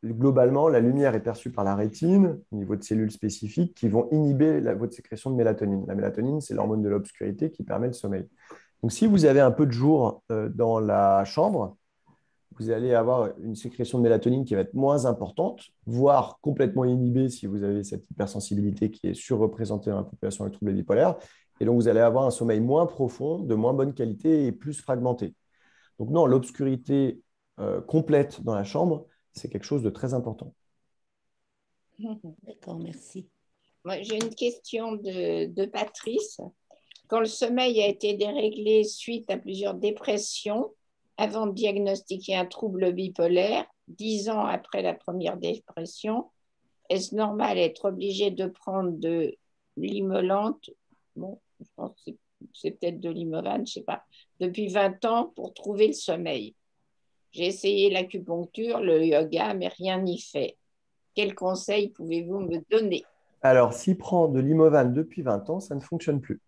globalement, la lumière est perçue par la rétine au niveau de cellules spécifiques qui vont inhiber votre sécrétion de mélatonine. La mélatonine, c'est l'hormone de l'obscurité qui permet le sommeil. Donc, si vous avez un peu de jour dans la chambre, vous allez avoir une sécrétion de mélatonine qui va être moins importante, voire complètement inhibée si vous avez cette hypersensibilité qui est surreprésentée dans la population avec troubles bipolaires. Et donc, vous allez avoir un sommeil moins profond, de moins bonne qualité et plus fragmenté. Donc, non, l'obscurité complète dans la chambre, c'est quelque chose de très important. D'accord, merci. Moi, j'ai une question de Patrice. Quand le sommeil a été déréglé suite à plusieurs dépressions, avant de diagnostiquer un trouble bipolaire, 10 ans après la première dépression, est-ce normal d'être obligé de prendre de l'imolante? Bon, je pense que c'est peut-être de l'Imovan, je ne sais pas, depuis 20 ans pour trouver le sommeil. J'ai essayé l'acupuncture, le yoga, mais rien n'y fait. Quels conseils pouvez-vous me donner? Alors, s'il prend de l'Imovan depuis 20 ans, ça ne fonctionne plus,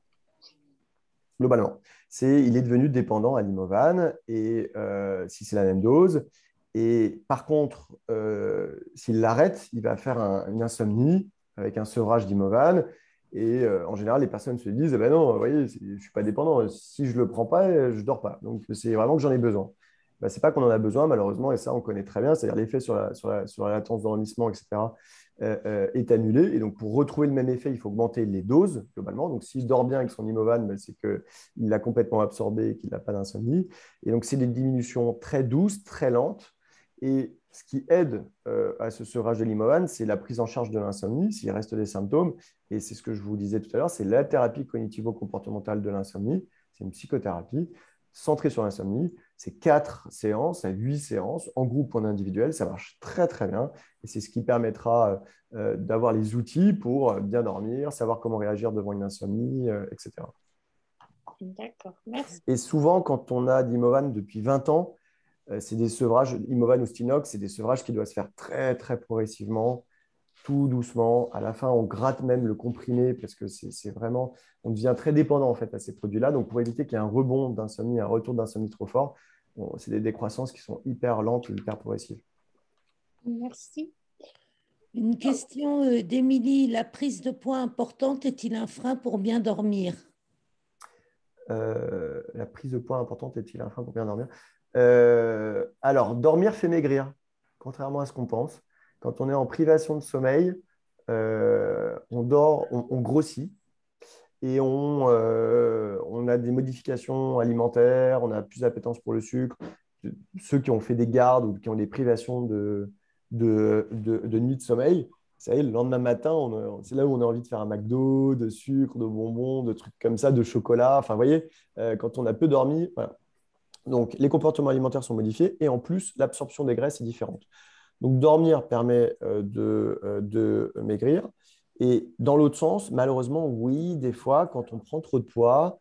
globalement. Il est devenu dépendant à l'Imovan, et si c'est la même dose. Et par contre, s'il l'arrête, il va faire une insomnie avec un sevrage d'Imovan. Et en général, les personnes se disent, eh ben non, vous voyez, je ne suis pas dépendant. Si je ne le prends pas, je ne dors pas. Donc, c'est vraiment que j'en ai besoin. Ben, ce n'est pas qu'on en a besoin, malheureusement, et ça, on connaît très bien, c'est-à-dire l'effet sur la latence d'endormissement, etc., est annulé. Et donc, pour retrouver le même effet, il faut augmenter les doses, globalement. Donc, s'il dort bien avec son Imovan, ben, c'est qu'il l'a complètement absorbé et qu'il n'a pas d'insomnie. Et donc, c'est des diminutions très douces, très lentes. Et ce qui aide à ce sevrage de l'Imovan, c'est la prise en charge de l'insomnie, s'il reste des symptômes. Et c'est ce que je vous disais tout à l'heure, c'est la thérapie cognitivo-comportementale de l'insomnie. C'est une psychothérapie centrée sur l'insomnie. C'est 4 séances à 8 séances, en groupe ou en individuel. Ça marche très, très bien. Et c'est ce qui permettra d'avoir les outils pour bien dormir, savoir comment réagir devant une insomnie, etc. D'accord, merci. Et souvent, quand on a d'Imovan depuis 20 ans, c'est des sevrages, Imovan ou Stinox, c'est des sevrages qui doivent se faire très, très progressivement, tout doucement. À la fin, on gratte même le comprimé parce que c'est vraiment, on devient très dépendant en fait à ces produits-là. Donc, pour éviter qu'il y ait un rebond d'insomnie, un retour d'insomnie trop fort, c'est des décroissances qui sont hyper lentes ou hyper progressives. Merci. Une question d'Émilie. La prise de poids importante est-il un frein pour bien dormir? La prise de poids importante est-il un frein pour bien dormir? Alors, dormir fait maigrir, contrairement à ce qu'on pense. Quand on est en privation de sommeil, on dort, on grossit et on a des modifications alimentaires, on a plus d'appétence pour le sucre. Ceux qui ont fait des gardes ou qui ont des privations de nuit de sommeil, vous savez, le lendemain matin, c'est là où on a envie de faire un McDo, de sucre, de bonbons, de trucs comme ça, de chocolat. Enfin, vous voyez, quand on a peu dormi, voilà. Donc, les comportements alimentaires sont modifiés et en plus, l'absorption des graisses est différente. Donc, dormir permet de maigrir. Et dans l'autre sens, malheureusement, oui, des fois, quand on prend trop de poids,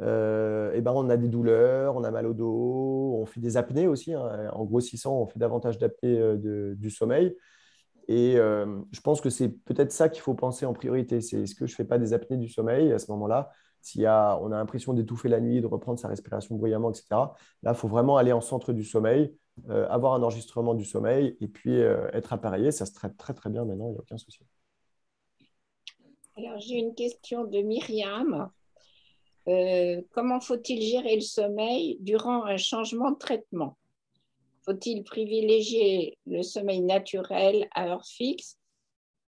eh ben, on a des douleurs, on a mal au dos, on fait des apnées aussi, hein. En grossissant, on fait davantage d'apnées du sommeil. Et je pense que c'est peut-être ça qu'il faut penser en priorité. C'est est-ce que je ne fais pas des apnées du sommeil à ce moment-là? On a l'impression d'étouffer la nuit, de reprendre sa respiration bruyamment, etc. Là, il faut vraiment aller en centre du sommeil, avoir un enregistrement du sommeil et puis être appareillé. Ça se traite très, très bien maintenant, il n'y a aucun souci. Alors, j'ai une question de Myriam. Comment faut-il gérer le sommeil durant un changement de traitement? Faut-il privilégier le sommeil naturel à heure fixe?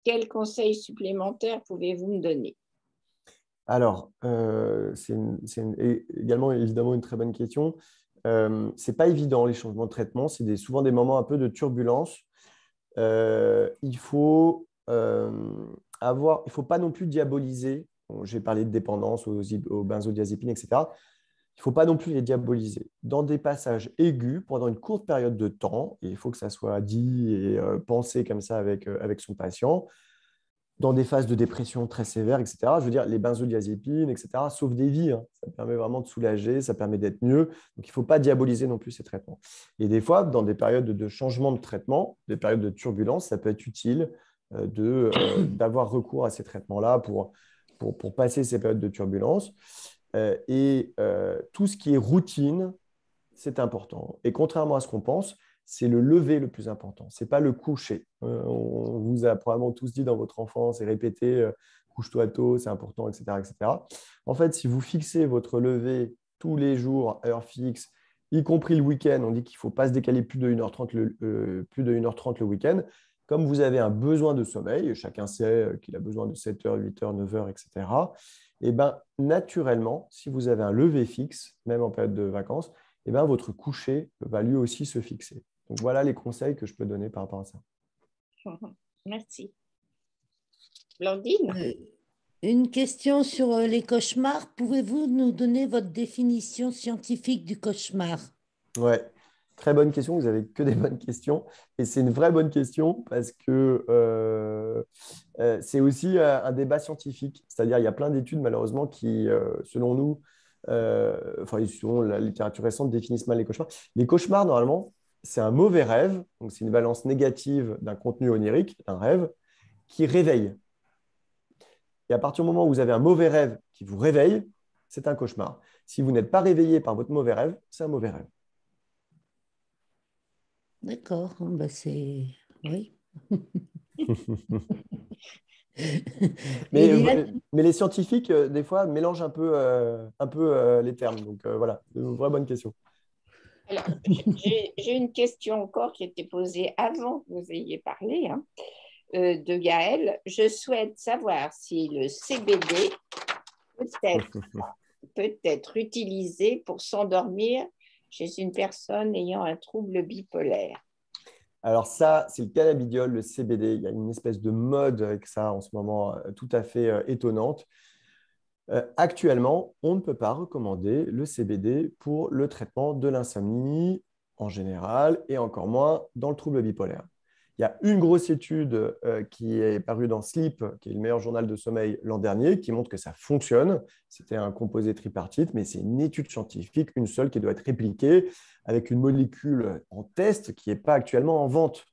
Quels conseils supplémentaires pouvez-vous me donner? Alors, également évidemment une très bonne question. Ce n'est pas évident les changements de traitement, c'est souvent des moments un peu de turbulence. Il faut il faut pas non plus diaboliser. Bon, j'ai parlé de dépendance aux benzodiazépines, etc. Il ne faut pas non plus les diaboliser. Dans des passages aigus, pendant une courte période de temps, et il faut que ça soit dit et pensé comme ça avec son patient, dans des phases de dépression très sévères, etc. Je veux dire, les benzodiazépines, etc., sauvent des vies, hein. Ça permet vraiment de soulager, ça permet d'être mieux. Donc, il ne faut pas diaboliser non plus ces traitements. Et des fois, dans des périodes de changement de traitement, des périodes de turbulence, ça peut être utile d'avoir recours à ces traitements-là pour passer ces périodes de turbulence. Tout ce qui est routine, c'est important. Et contrairement à ce qu'on pense, c'est le lever le plus important. Ce n'est pas le coucher. On vous a probablement tous dit dans votre enfance et répété couche-toi tôt, c'est important, etc., etc. En fait, si vous fixez votre lever tous les jours, à heure fixe, y compris le week-end, on dit qu'il ne faut pas se décaler plus de 1h30 plus de 1h30 le week-end. Comme vous avez un besoin de sommeil, chacun sait qu'il a besoin de 7h, 8h, 9h, etc. Et ben, naturellement, si vous avez un lever fixe, même en période de vacances, et ben, votre coucher va lui aussi se fixer. Donc, voilà les conseils que je peux donner par rapport à ça. Merci. Blandine? Une question sur les cauchemars. Pouvez-vous nous donner votre définition scientifique du cauchemar? Ouais, très bonne question. Vous n'avez que des bonnes questions. Et c'est une vraie bonne question parce que c'est aussi un débat scientifique. C'est-à-dire, il y a plein d'études, malheureusement, qui, selon nous, enfin, selon la littérature récente, définissent mal les cauchemars. Les cauchemars, normalement, c'est un mauvais rêve. Donc, c'est une balance négative d'un contenu onirique, d'un rêve, qui réveille. Et à partir du moment où vous avez un mauvais rêve qui vous réveille, c'est un cauchemar. Si vous n'êtes pas réveillé par votre mauvais rêve, c'est un mauvais rêve. D'accord, ben c'est... Oui. Mais, Eliane, mais les scientifiques, des fois, mélangent un peu les termes. Donc voilà, une vraie bonne question. Alors, j'ai une question encore qui a été posée avant que vous ayez parlé, hein, de Gaël. Je souhaite savoir si le CBD peut être utilisé pour s'endormir chez une personne ayant un trouble bipolaire. Alors ça, c'est le cannabidiol, le CBD. Il y a une espèce de mode avec ça en ce moment tout à fait étonnante. Actuellement, on ne peut pas recommander le CBD pour le traitement de l'insomnie en général et encore moins dans le trouble bipolaire. Il y a une grosse étude qui est parue dans Sleep, qui est le meilleur journal de sommeil l'an dernier, qui montre que ça fonctionne. C'était un composé tripartite, mais c'est une étude scientifique, une seule qui doit être répliquée avec une molécule en test qui n'est pas actuellement en vente.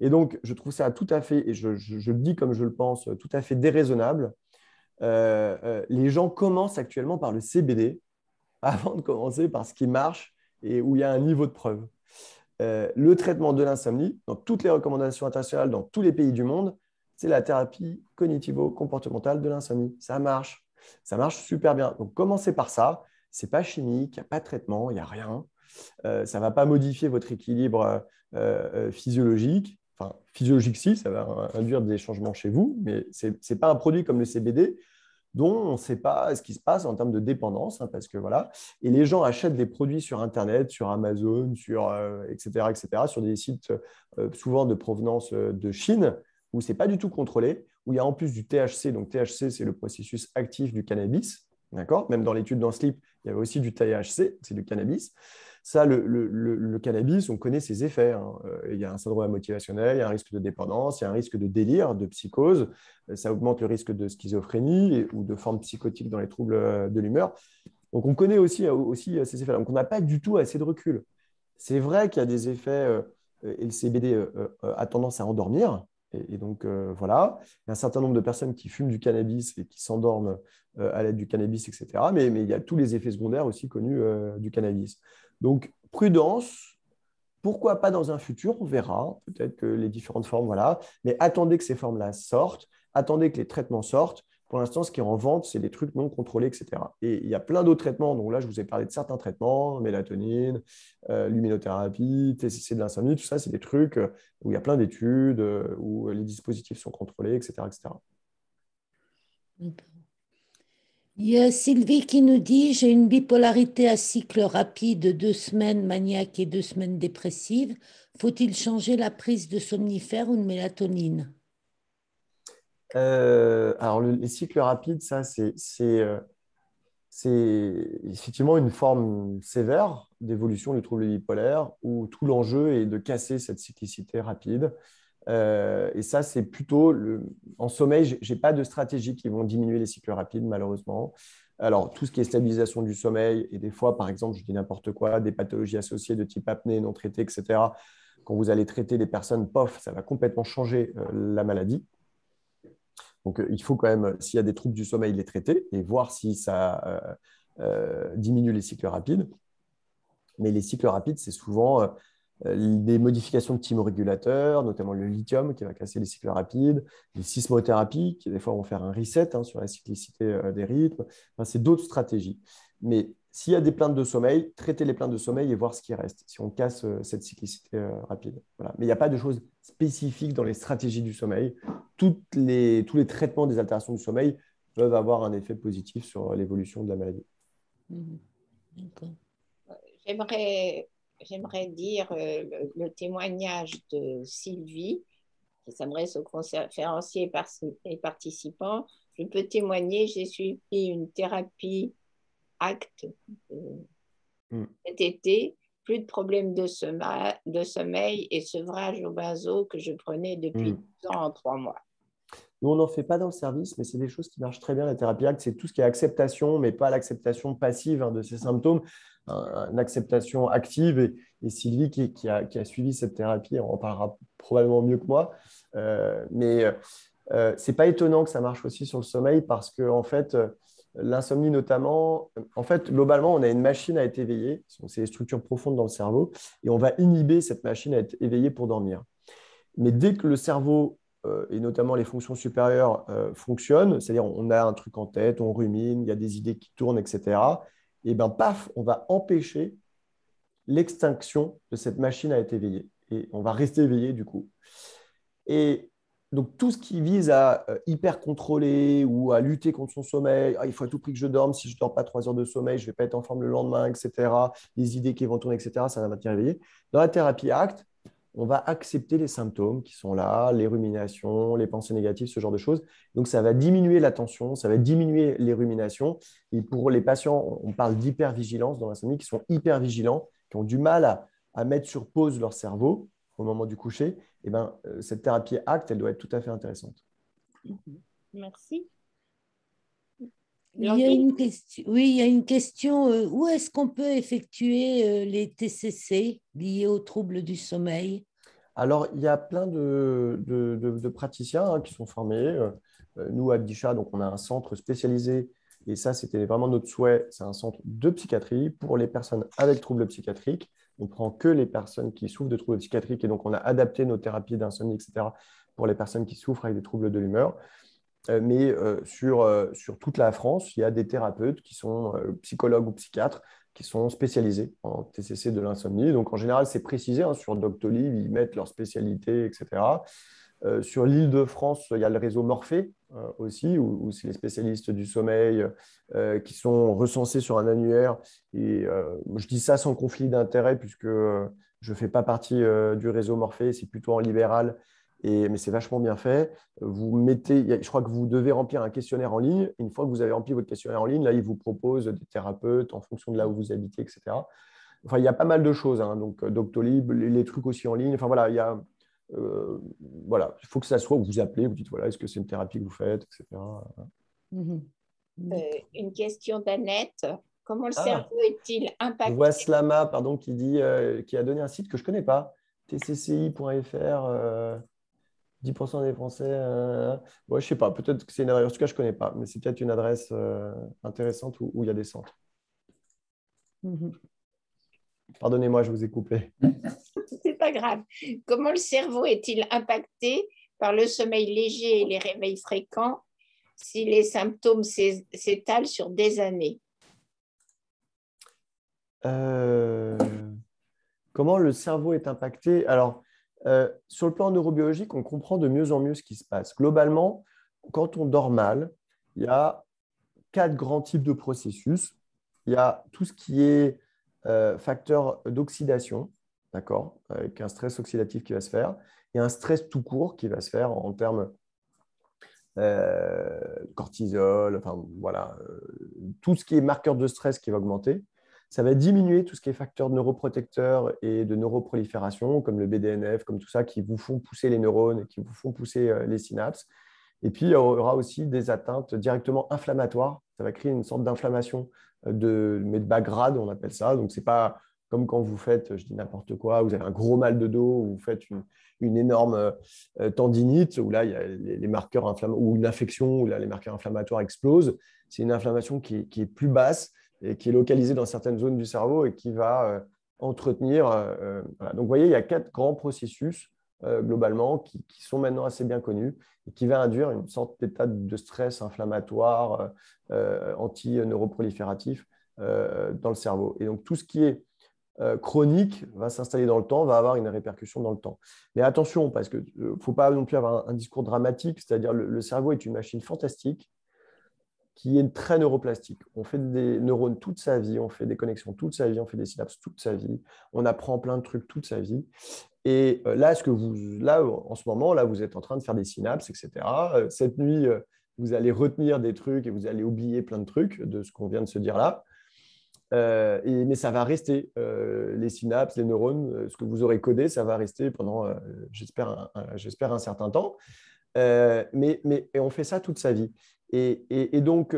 Et donc, je trouve ça tout à fait, et je le dis comme je le pense, tout à fait déraisonnable. Les gens commencent actuellement par le CBD avant de commencer par ce qui marche et où il y a un niveau de preuve. Le traitement de l'insomnie, dans toutes les recommandations internationales, dans tous les pays du monde, c'est la thérapie cognitivo-comportementale de l'insomnie. Ça marche super bien. Donc, commencez par ça. Ce n'est pas chimique, il n'y a pas de traitement, il n'y a rien. Ça ne va pas modifier votre équilibre physiologique. Enfin, physiologique, si, ça va induire des changements chez vous, mais ce n'est pas un produit comme le CBD dont on ne sait pas ce qui se passe en termes de dépendance, hein, parce que voilà. Et les gens achètent des produits sur Internet, sur Amazon, etc., sur des sites souvent de provenance de Chine, où ce n'est pas du tout contrôlé, où il y a en plus du THC. Donc THC, c'est le processus actif du cannabis. D'accord. Même dans l'étude dans Sleep, il y avait aussi du THC, c'est du cannabis. Ça, le cannabis, on connaît ses effets, hein. Il y a un syndrome motivationnel, il y a un risque de dépendance, il y a un risque de délire, de psychose. Ça augmente le risque de schizophrénie ou de formes psychotiques dans les troubles de l'humeur. Donc, on connaît aussi ces effets-là. Donc, on n'a pas du tout assez de recul. C'est vrai qu'il y a des effets, et le CBD a tendance à endormir. Et donc, voilà, il y a un certain nombre de personnes qui fument du cannabis et qui s'endorment à l'aide du cannabis, etc. Mais il y a tous les effets secondaires aussi connus du cannabis. Donc, prudence, pourquoi pas dans un futur, on verra. Peut-être que les différentes formes, voilà. Mais attendez que ces formes-là sortent. attendez que les traitements sortent. Pour l'instant, ce qui est en vente, c'est des trucs non contrôlés, etc. Et il y a plein d'autres traitements. Donc là, je vous ai parlé de certains traitements, mélatonine, luminothérapie, TCC de l'insomnie, tout ça, c'est des trucs où il y a plein d'études, où les dispositifs sont contrôlés, etc., etc. Il y a Sylvie qui nous dit, j'ai une bipolarité à cycle rapide, 2 semaines maniaque et 2 semaines dépressive. Faut-il changer la prise de somnifère ou de mélatonine? Alors, les cycles rapides, ça, c'est effectivement une forme sévère d'évolution du trouble bipolaire où tout l'enjeu est de casser cette cyclicité rapide. Et ça, c'est plutôt en sommeil, je n'ai pas de stratégies qui vont diminuer les cycles rapides, malheureusement. Alors, tout ce qui est stabilisation du sommeil, et des fois, par exemple, je dis n'importe quoi, des pathologies associées de type apnée non traitée, etc. Quand vous allez traiter des personnes, pof, ça va complètement changer la maladie. Donc, il faut quand même, s'il y a des troubles du sommeil, les traiter et voir si ça diminue les cycles rapides. Mais les cycles rapides, c'est souvent des modifications de thymorégulateurs, notamment le lithium qui va casser les cycles rapides, les sismothérapies qui, des fois, vont faire un reset sur la cyclicité des rythmes. Enfin, c'est d'autres stratégies. Mais s'il y a des plaintes de sommeil, traiter les plaintes de sommeil et voir ce qui reste, si on casse cette cyclicité rapide. Voilà. Mais il n'y a pas de choses spécifiques dans les stratégies du sommeil. Tous les traitements des altérations du sommeil peuvent avoir un effet positif sur l'évolution de la maladie. D'accord. J'aimerais dire le témoignage de Sylvie, qui s'adresse aux conférenciers et participants. Je peux témoigner, j'ai suivi une thérapie ACT cet été, plus de problèmes de sommeil et sevrage au benzo que je prenais depuis 2 ans en 3 mois. Nous, on n'en fait pas dans le service, mais c'est des choses qui marchent très bien. La thérapie ACT, c'est tout ce qui est acceptation, mais pas l'acceptation passive de ces symptômes, une acceptation active. Et Sylvie, qui a suivi cette thérapie, en parlera probablement mieux que moi. Mais ce n'est pas étonnant que ça marche aussi sur le sommeil parce que, en fait, l'insomnie notamment, en fait, globalement, on a une machine à être éveillée. C'est les structures profondes dans le cerveau. Et on va inhiber cette machine à être éveillée pour dormir. Mais dès que le cerveau et notamment les fonctions supérieures fonctionnent, c'est-à-dire on a un truc en tête, on rumine, il y a des idées qui tournent, etc. Et bien, paf, on va empêcher l'extinction de cette machine à être éveillée. Et on va rester éveillé du coup. Et donc, tout ce qui vise à hyper contrôler ou à lutter contre son sommeil, il faut à tout prix que je dorme, si je ne dors pas 3 heures de sommeil, je ne vais pas être en forme le lendemain, etc. Les idées qui vont tourner, etc., ça va maintenir éveillé. Dans la thérapie ACT, on va accepter les symptômes qui sont là, les ruminations, les pensées négatives, ce genre de choses. Donc, ça va diminuer la tension, ça va diminuer les ruminations. Et pour les patients, on parle d'hypervigilance dans l'insomnie, qui sont hyper vigilants, qui ont du mal à mettre sur pause leur cerveau au moment du coucher. Et ben, cette thérapie ACT, elle doit être tout à fait intéressante. Merci. Il y a une question, oui, il y a une question. Où est-ce qu'on peut effectuer les TCC liés aux troubles du sommeil? Alors, il y a plein de praticiens qui sont formés. Nous, à Bdisha, donc, on a un centre spécialisé, et ça, c'était vraiment notre souhait. C'est un centre de psychiatrie pour les personnes avec troubles psychiatriques. On ne prend que les personnes qui souffrent de troubles psychiatriques, et donc on a adapté nos thérapies d'insomnie, etc., pour les personnes qui souffrent avec des troubles de l'humeur. Mais sur toute la France, il y a des thérapeutes qui sont psychologues ou psychiatres qui sont spécialisés en TCC de l'insomnie. Donc, en général, c'est précisé sur Doctolib, ils mettent leur spécialité, etc. Sur l'Île-de-France, il y a le réseau Morphée aussi, où c'est les spécialistes du sommeil qui sont recensés sur un annuaire. Et je dis ça sans conflit d'intérêt, puisque je ne fais pas partie du réseau Morphée, c'est plutôt en libéral. Mais c'est vachement bien fait. Vous mettez, je crois que vous devez remplir un questionnaire en ligne. Une fois que vous avez rempli votre questionnaire en ligne, là, ils vous proposent des thérapeutes en fonction de là où vous habitez, etc. Enfin, il y a pas mal de choses. Donc, Doctolib, les trucs aussi en ligne. Enfin, voilà, voilà, il faut que ça soit où vous appelez, vous dites, voilà, est-ce que c'est une thérapie que vous faites, etc. Une question d'Annette. Comment le Ah, cerveau est-il je vois impacté? Slama, pardon, qui a donné un site que je ne connais pas, tcci.fr. 10% des Français. Ouais, je sais pas, peut-être que c'est une adresse. En tout cas, je ne connais pas, mais c'est peut-être une adresse intéressante où il y a des centres. Pardonnez-moi, je vous ai coupé. C'est pas grave. Comment le cerveau est-il impacté par le sommeil léger et les réveils fréquents si les symptômes s'étalent sur des années? Comment le cerveau est impacté? Alors, sur le plan neurobiologique, on comprend de mieux en mieux ce qui se passe. Globalement, quand on dort mal, il y a 4 grands types de processus. Il y a tout ce qui est facteur d'oxydation, d'accord, avec un stress oxydatif qui va se faire. Il y a un stress tout court qui va se faire en termes cortisol, enfin voilà, tout ce qui est marqueur de stress qui va augmenter. Ça va diminuer tout ce qui est facteur de neuroprotecteur et de neuroprolifération, comme le BDNF, comme tout ça, qui vous font pousser les neurones, qui vous font pousser les synapses. Et puis, il y aura aussi des atteintes directement inflammatoires. Ça va créer une sorte d'inflammation, mais de bas grade, on appelle ça. Donc, ce n'est pas comme quand vous faites, je dis n'importe quoi, vous avez un gros mal de dos, ou vous faites une énorme tendinite, où là, il y a les marqueurs inflammatoires, ou une infection, où là, les marqueurs inflammatoires explosent. C'est une inflammation qui est plus basse et qui est localisée dans certaines zones du cerveau et qui va entretenir. Voilà. Donc, vous voyez, il y a 4 grands processus globalement qui sont maintenant assez bien connus et qui va induire une sorte d'état de stress inflammatoire anti-neuroprolifératif dans le cerveau. Et donc, tout ce qui est chronique va s'installer dans le temps, va avoir une répercussion dans le temps. Mais attention, parce qu'il ne faut pas non plus avoir un discours dramatique, c'est-à-dire le cerveau est une machine fantastique qui est très neuroplastique. On fait des neurones toute sa vie, on fait des connexions toute sa vie, on fait des synapses toute sa vie, on apprend plein de trucs toute sa vie. Et là, en ce moment, là, vous êtes en train de faire des synapses, etc. Cette nuit, vous allez retenir des trucs et vous allez oublier plein de trucs de ce qu'on vient de se dire là. Mais ça va rester. Les synapses, les neurones, ce que vous aurez codé, ça va rester pendant, j'espère, un certain temps. Et on fait ça toute sa vie. Et donc,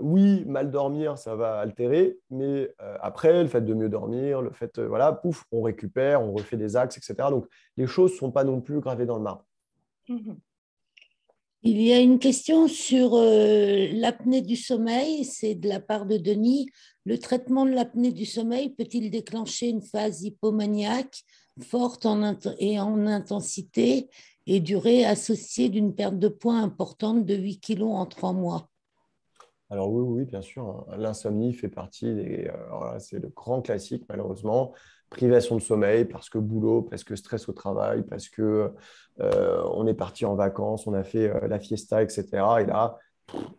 oui, mal dormir, ça va altérer, mais après, le fait de mieux dormir, le fait, voilà, pouf, on récupère, on refait des axes, etc. Donc, les choses ne sont pas non plus gravées dans le marbre. Il y a une question sur l'apnée du sommeil, c'est de la part de Denis. Le traitement de l'apnée du sommeil peut-il déclencher une phase hypomaniaque forte en intensité et durée associée d'une perte de poids importante de 8 kilos en 3 mois? Alors oui, bien sûr. L'insomnie fait partie c'est le grand classique, malheureusement. Privation de sommeil parce que boulot, parce que stress au travail, parce que on est parti en vacances, on a fait la fiesta, etc. Et là,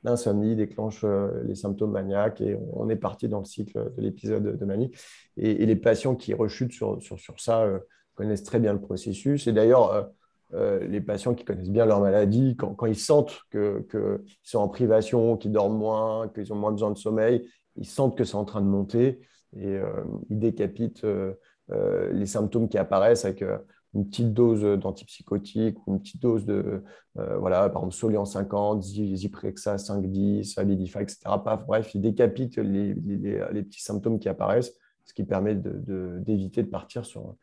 l'insomnie déclenche les symptômes maniaques et on est parti dans le cycle de l'épisode de manie. Et les patients qui rechutent sur ça connaissent très bien le processus. Et d'ailleurs, les patients qui connaissent bien leur maladie, quand ils sentent qu'ils sont en privation, qu'ils dorment moins, qu'ils ont moins besoin de sommeil, ils sentent que c'est en train de monter et ils décapitent les symptômes qui apparaissent avec une petite dose d'antipsychotiques ou une petite dose de, voilà, par exemple, Soliant 50, Zyprexa 5-10, Abilify, etc. Bref, ils décapitent les petits symptômes qui apparaissent, ce qui permet d'éviter de partir sur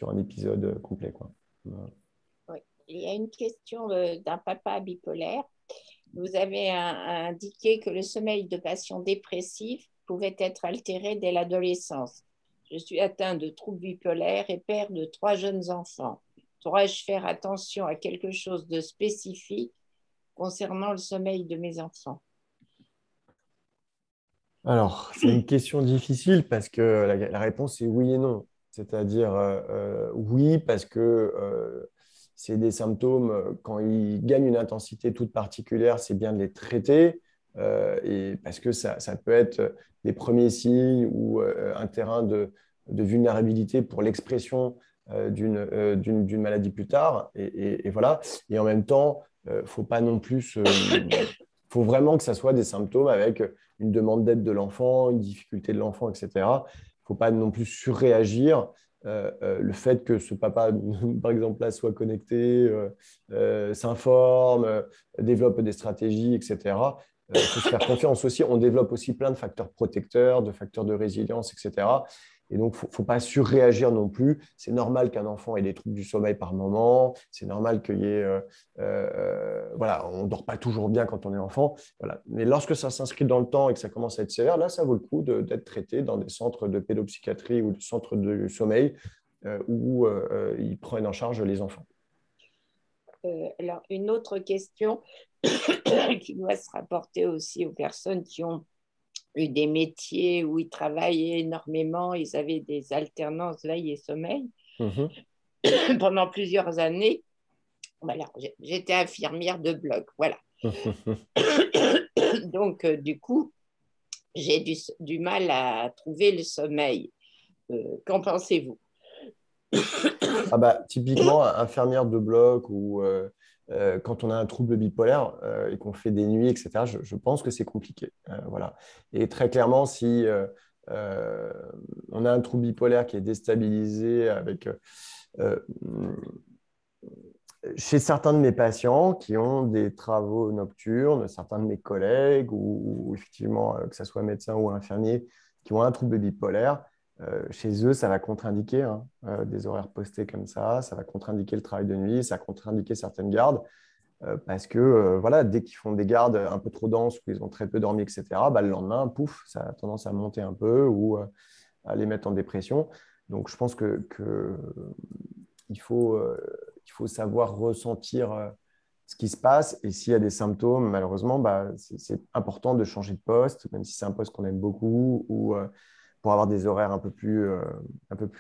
un épisode complet, quoi. Voilà. Oui. Il y a une question d'un papa bipolaire. Vous avez indiqué que le sommeil de patients dépressifs pouvait être altéré dès l'adolescence. Je suis atteint de troubles bipolaires et père de 3 jeunes enfants. Dois-je faire attention à quelque chose de spécifique concernant le sommeil de mes enfants? Alors, c'est une question difficile parce que la réponse est oui et non. C'est-à-dire, oui, parce que c'est des symptômes, quand ils gagnent une intensité toute particulière, c'est bien de les traiter. Et parce que ça peut être des premiers signes ou un terrain de vulnérabilité pour l'expression d'une maladie plus tard. Et voilà. Et en même temps, faut pas non plus faut vraiment que ça soit des symptômes avec une demande d'aide de l'enfant, une difficulté de l'enfant, etc. Il ne faut pas non plus surréagir. Le fait que ce papa, par exemple, là, soit connecté, s'informe, développe des stratégies, etc. Il faut se faire confiance aussi. On développe aussi plein de facteurs protecteurs, de facteurs de résilience, etc. Et donc, il ne faut pas surréagir non plus. C'est normal qu'un enfant ait des troubles du sommeil par moment. C'est normal qu'il y ait… voilà, on ne dort pas toujours bien quand on est enfant. Voilà. Mais lorsque ça s'inscrit dans le temps et que ça commence à être sévère, là, ça vaut le coup d'être traité dans des centres de pédopsychiatrie ou des centres de sommeil où ils prennent en charge les enfants. Alors, une autre question qui doit se rapporter aussi aux personnes qui ont eu des métiers où ils travaillaient énormément, ils avaient des alternances veille et sommeil pendant plusieurs années. Voilà, j'étais infirmière de bloc, voilà. Donc, du coup, j'ai du mal à trouver le sommeil. Qu'en pensez-vous? Ah bah, typiquement, infirmière de bloc ou quand on a un trouble bipolaire et qu'on fait des nuits, etc., je pense que c'est compliqué. Voilà. Et très clairement, si euh, on a un trouble bipolaire qui est déstabilisé avec chez certains de mes patients qui ont des travaux nocturnes, certains de mes collègues, ou effectivement, que ce soit médecin ou infirmier, qui ont un trouble bipolaire, chez eux, ça va contre-indiquer des horaires postés comme ça va contre-indiquer le travail de nuit, ça va contre-indiquer certaines gardes, parce que voilà, dès qu'ils font des gardes un peu trop denses, où ils ont très peu dormi, etc., bah, le lendemain, pouf, ça a tendance à monter un peu ou à les mettre en dépression. Donc, je pense que il faut savoir ressentir ce qui se passe. Et s'il y a des symptômes, malheureusement, bah, c'est important de changer de poste, même si c'est un poste qu'on aime beaucoup, ou pour avoir des horaires un peu plus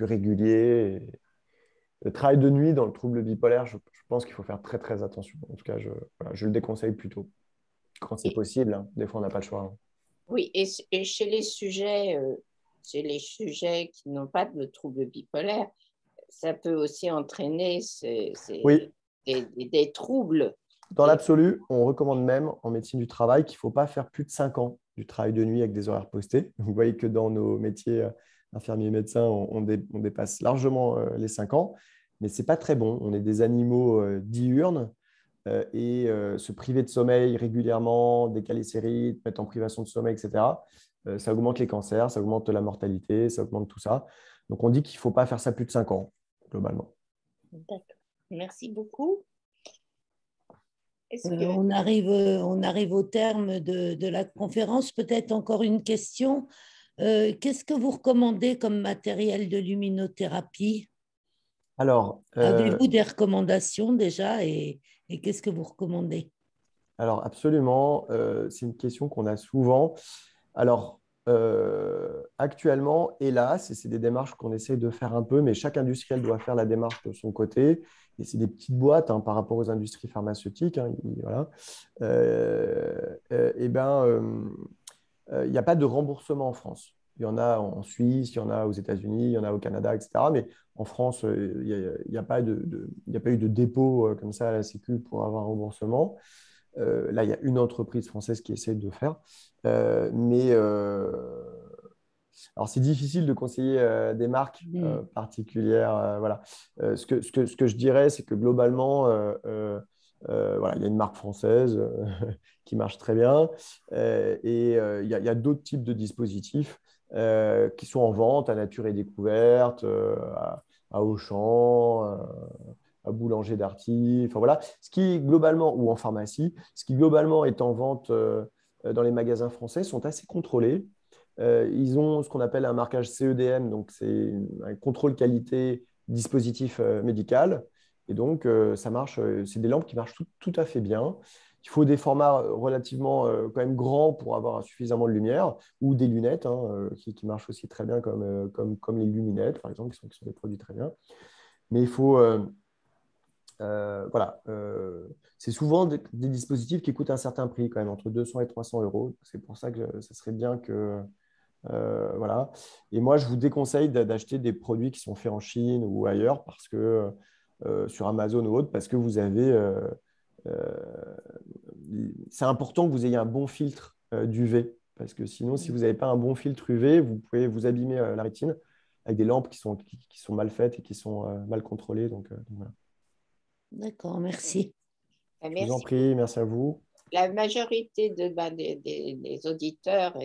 réguliers. Et le travail de nuit dans le trouble bipolaire, je pense qu'il faut faire très, très attention. En tout cas, voilà, je le déconseille plutôt quand c'est possible. Hein. Des fois, on n'a pas le choix. Hein. Oui, et chez chez les sujets qui n'ont pas de trouble bipolaire, ça peut aussi entraîner Oui, des troubles. dans l'absolu, on recommande même en médecine du travail qu'il ne faut pas faire plus de 5 ans du travail de nuit avec des horaires postés. Vous voyez que dans nos métiers infirmiers et médecins, on dépasse largement les 5 ans, mais ce n'est pas très bon. On est des animaux diurnes et se priver de sommeil régulièrement, décaler ses rythmes, mettre en privation de sommeil, etc., ça augmente les cancers, ça augmente la mortalité, ça augmente tout ça. Donc on dit qu'il ne faut pas faire ça plus de 5 ans, globalement. D'accord. Merci beaucoup. On arrive au terme de la conférence. Peut-être encore une question. Qu'est-ce que vous recommandez comme matériel de luminothérapie? Alors, Avez-vous des recommandations déjà et qu'est-ce que vous recommandez? alors absolument, c'est une question qu'on a souvent. Alors, actuellement, hélas, et c'est des démarches qu'on essaie de faire un peu, mais chaque industriel doit faire la démarche de son côté. Et c'est des petites boîtes hein, par rapport aux industries pharmaceutiques. Hein, voilà. Et ben, il n'y a pas de remboursement en France. Il y en a en Suisse, il y en a aux États-Unis, il y en a au Canada, etc. Mais en France, il n'y a pas il y a pas eu de dépôt comme ça à la Sécu pour avoir un remboursement. Là, il y a une entreprise française qui essaie de le faire. Mais alors, c'est difficile de conseiller des marques particulières. Voilà. Ce que je dirais, c'est que globalement, voilà, il y a une marque française qui marche très bien. Et il y a d'autres types de dispositifs qui sont en vente à Nature et Découverte, à Auchan, à Boulanger Darty, enfin voilà, ce qui globalement, ou en pharmacie, ce qui globalement est en vente dans les magasins français sont assez contrôlés. Ils ont ce qu'on appelle un marquage CEDM, donc c'est un contrôle qualité dispositif médical. Et donc, ça marche, c'est des lampes qui marchent tout à fait bien. Il faut des formats relativement quand même grands pour avoir suffisamment de lumière, ou des lunettes hein, qui marchent aussi très bien comme les luminettes, par exemple, qui sont des produits très bien. Mais il faut, voilà, c'est souvent des dispositifs qui coûtent un certain prix, quand même, entre 200 et 300 euros. C'est pour ça que ça serait bien que. Voilà. Et moi, je vous déconseille d'acheter des produits qui sont faits en Chine ou ailleurs, parce que sur Amazon ou autre, parce que vous avez. C'est important que vous ayez un bon filtre d'UV, parce que sinon, si vous n'avez pas un bon filtre UV, vous pouvez vous abîmer la rétine avec des lampes qui sont mal faites et qui sont mal contrôlées. Donc voilà. D'accord, merci. Je vous en Merci. prie, merci à vous. La majorité des auditeurs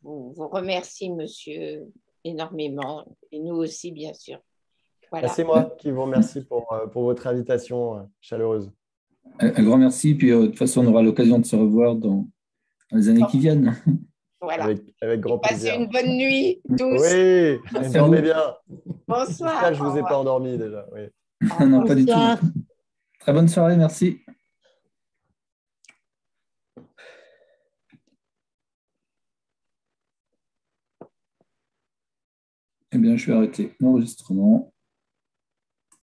vous remercie, monsieur, énormément. Et nous aussi, bien sûr. Voilà. C'est moi qui vous remercie pour votre invitation chaleureuse. Un grand merci. Puis, de toute façon, on aura l'occasion de se revoir dans les années qui viennent. Voilà. Avec grand Passez plaisir. une bonne nuit, tous. Oui, Merci à dormez vous. bien. Bonsoir. J'espère que je ne vous ai pas endormi déjà. Oui. Non, pas du tout. Bonsoir. Très bonne soirée, merci. Eh bien, je vais arrêter l'enregistrement.